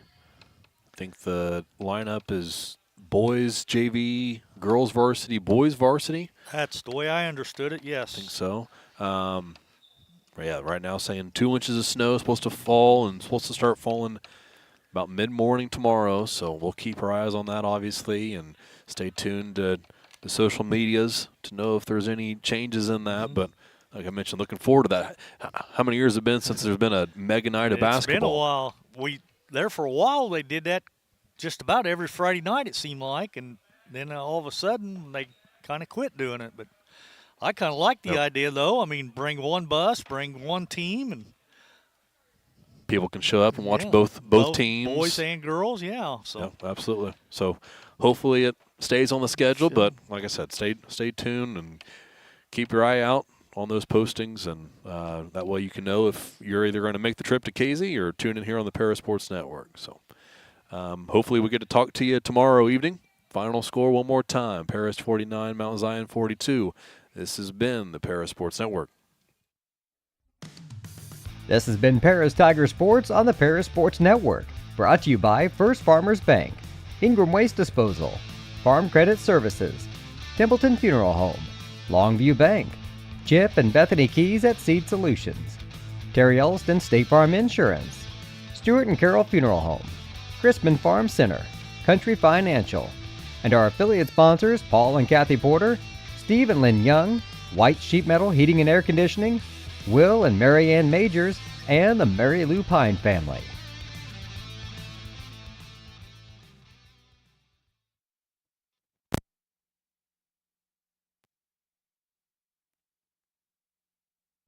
I think the lineup is boys JV, girls varsity, boys varsity. That's the way I understood it, yes. I think so. Yeah, right now saying 2 inches of snow is supposed to fall and supposed to start falling about mid-morning tomorrow. So we'll keep our eyes on that, obviously, and stay tuned to the social medias to know if there's any changes in that. But like I mentioned, looking forward to that. How many years have it been since there's been a mega night of basketball? It's been a while. There for a while they did that just about every Friday night, it seemed like, and then all of a sudden they kind of quit doing it. But I kind of like the idea, though. I mean, bring one bus, bring one team, and people can show up and watch both teams, boys and girls. Yeah, so absolutely. So hopefully it stays on the schedule. But like I said, stay tuned and keep your eye out on those postings, and that way you can know if you're either going to make the trip to Casey or tune in here on the Parasports Network. So hopefully we get to talk to you tomorrow evening. Final score one more time: Paris 49, Mount Zion 42. This has been the Parasports Network. This has been Paris Tiger Sports on the Paris Sports Network, brought to you by First Farmers Bank, Ingram Waste Disposal, Farm Credit Services, Templeton Funeral Home, Longview Bank, Chip and Bethany Keys at Seed Solutions, Terry Elliston State Farm Insurance, Stewart and Carroll Funeral Home, Crispin Farm Center, Country Financial, and our affiliate sponsors Paul and Kathy Porter, Steve and Lynn Young, White Sheet Metal Heating and Air Conditioning, Will and Mary Ann Majors, and the Mary Lou Pine family.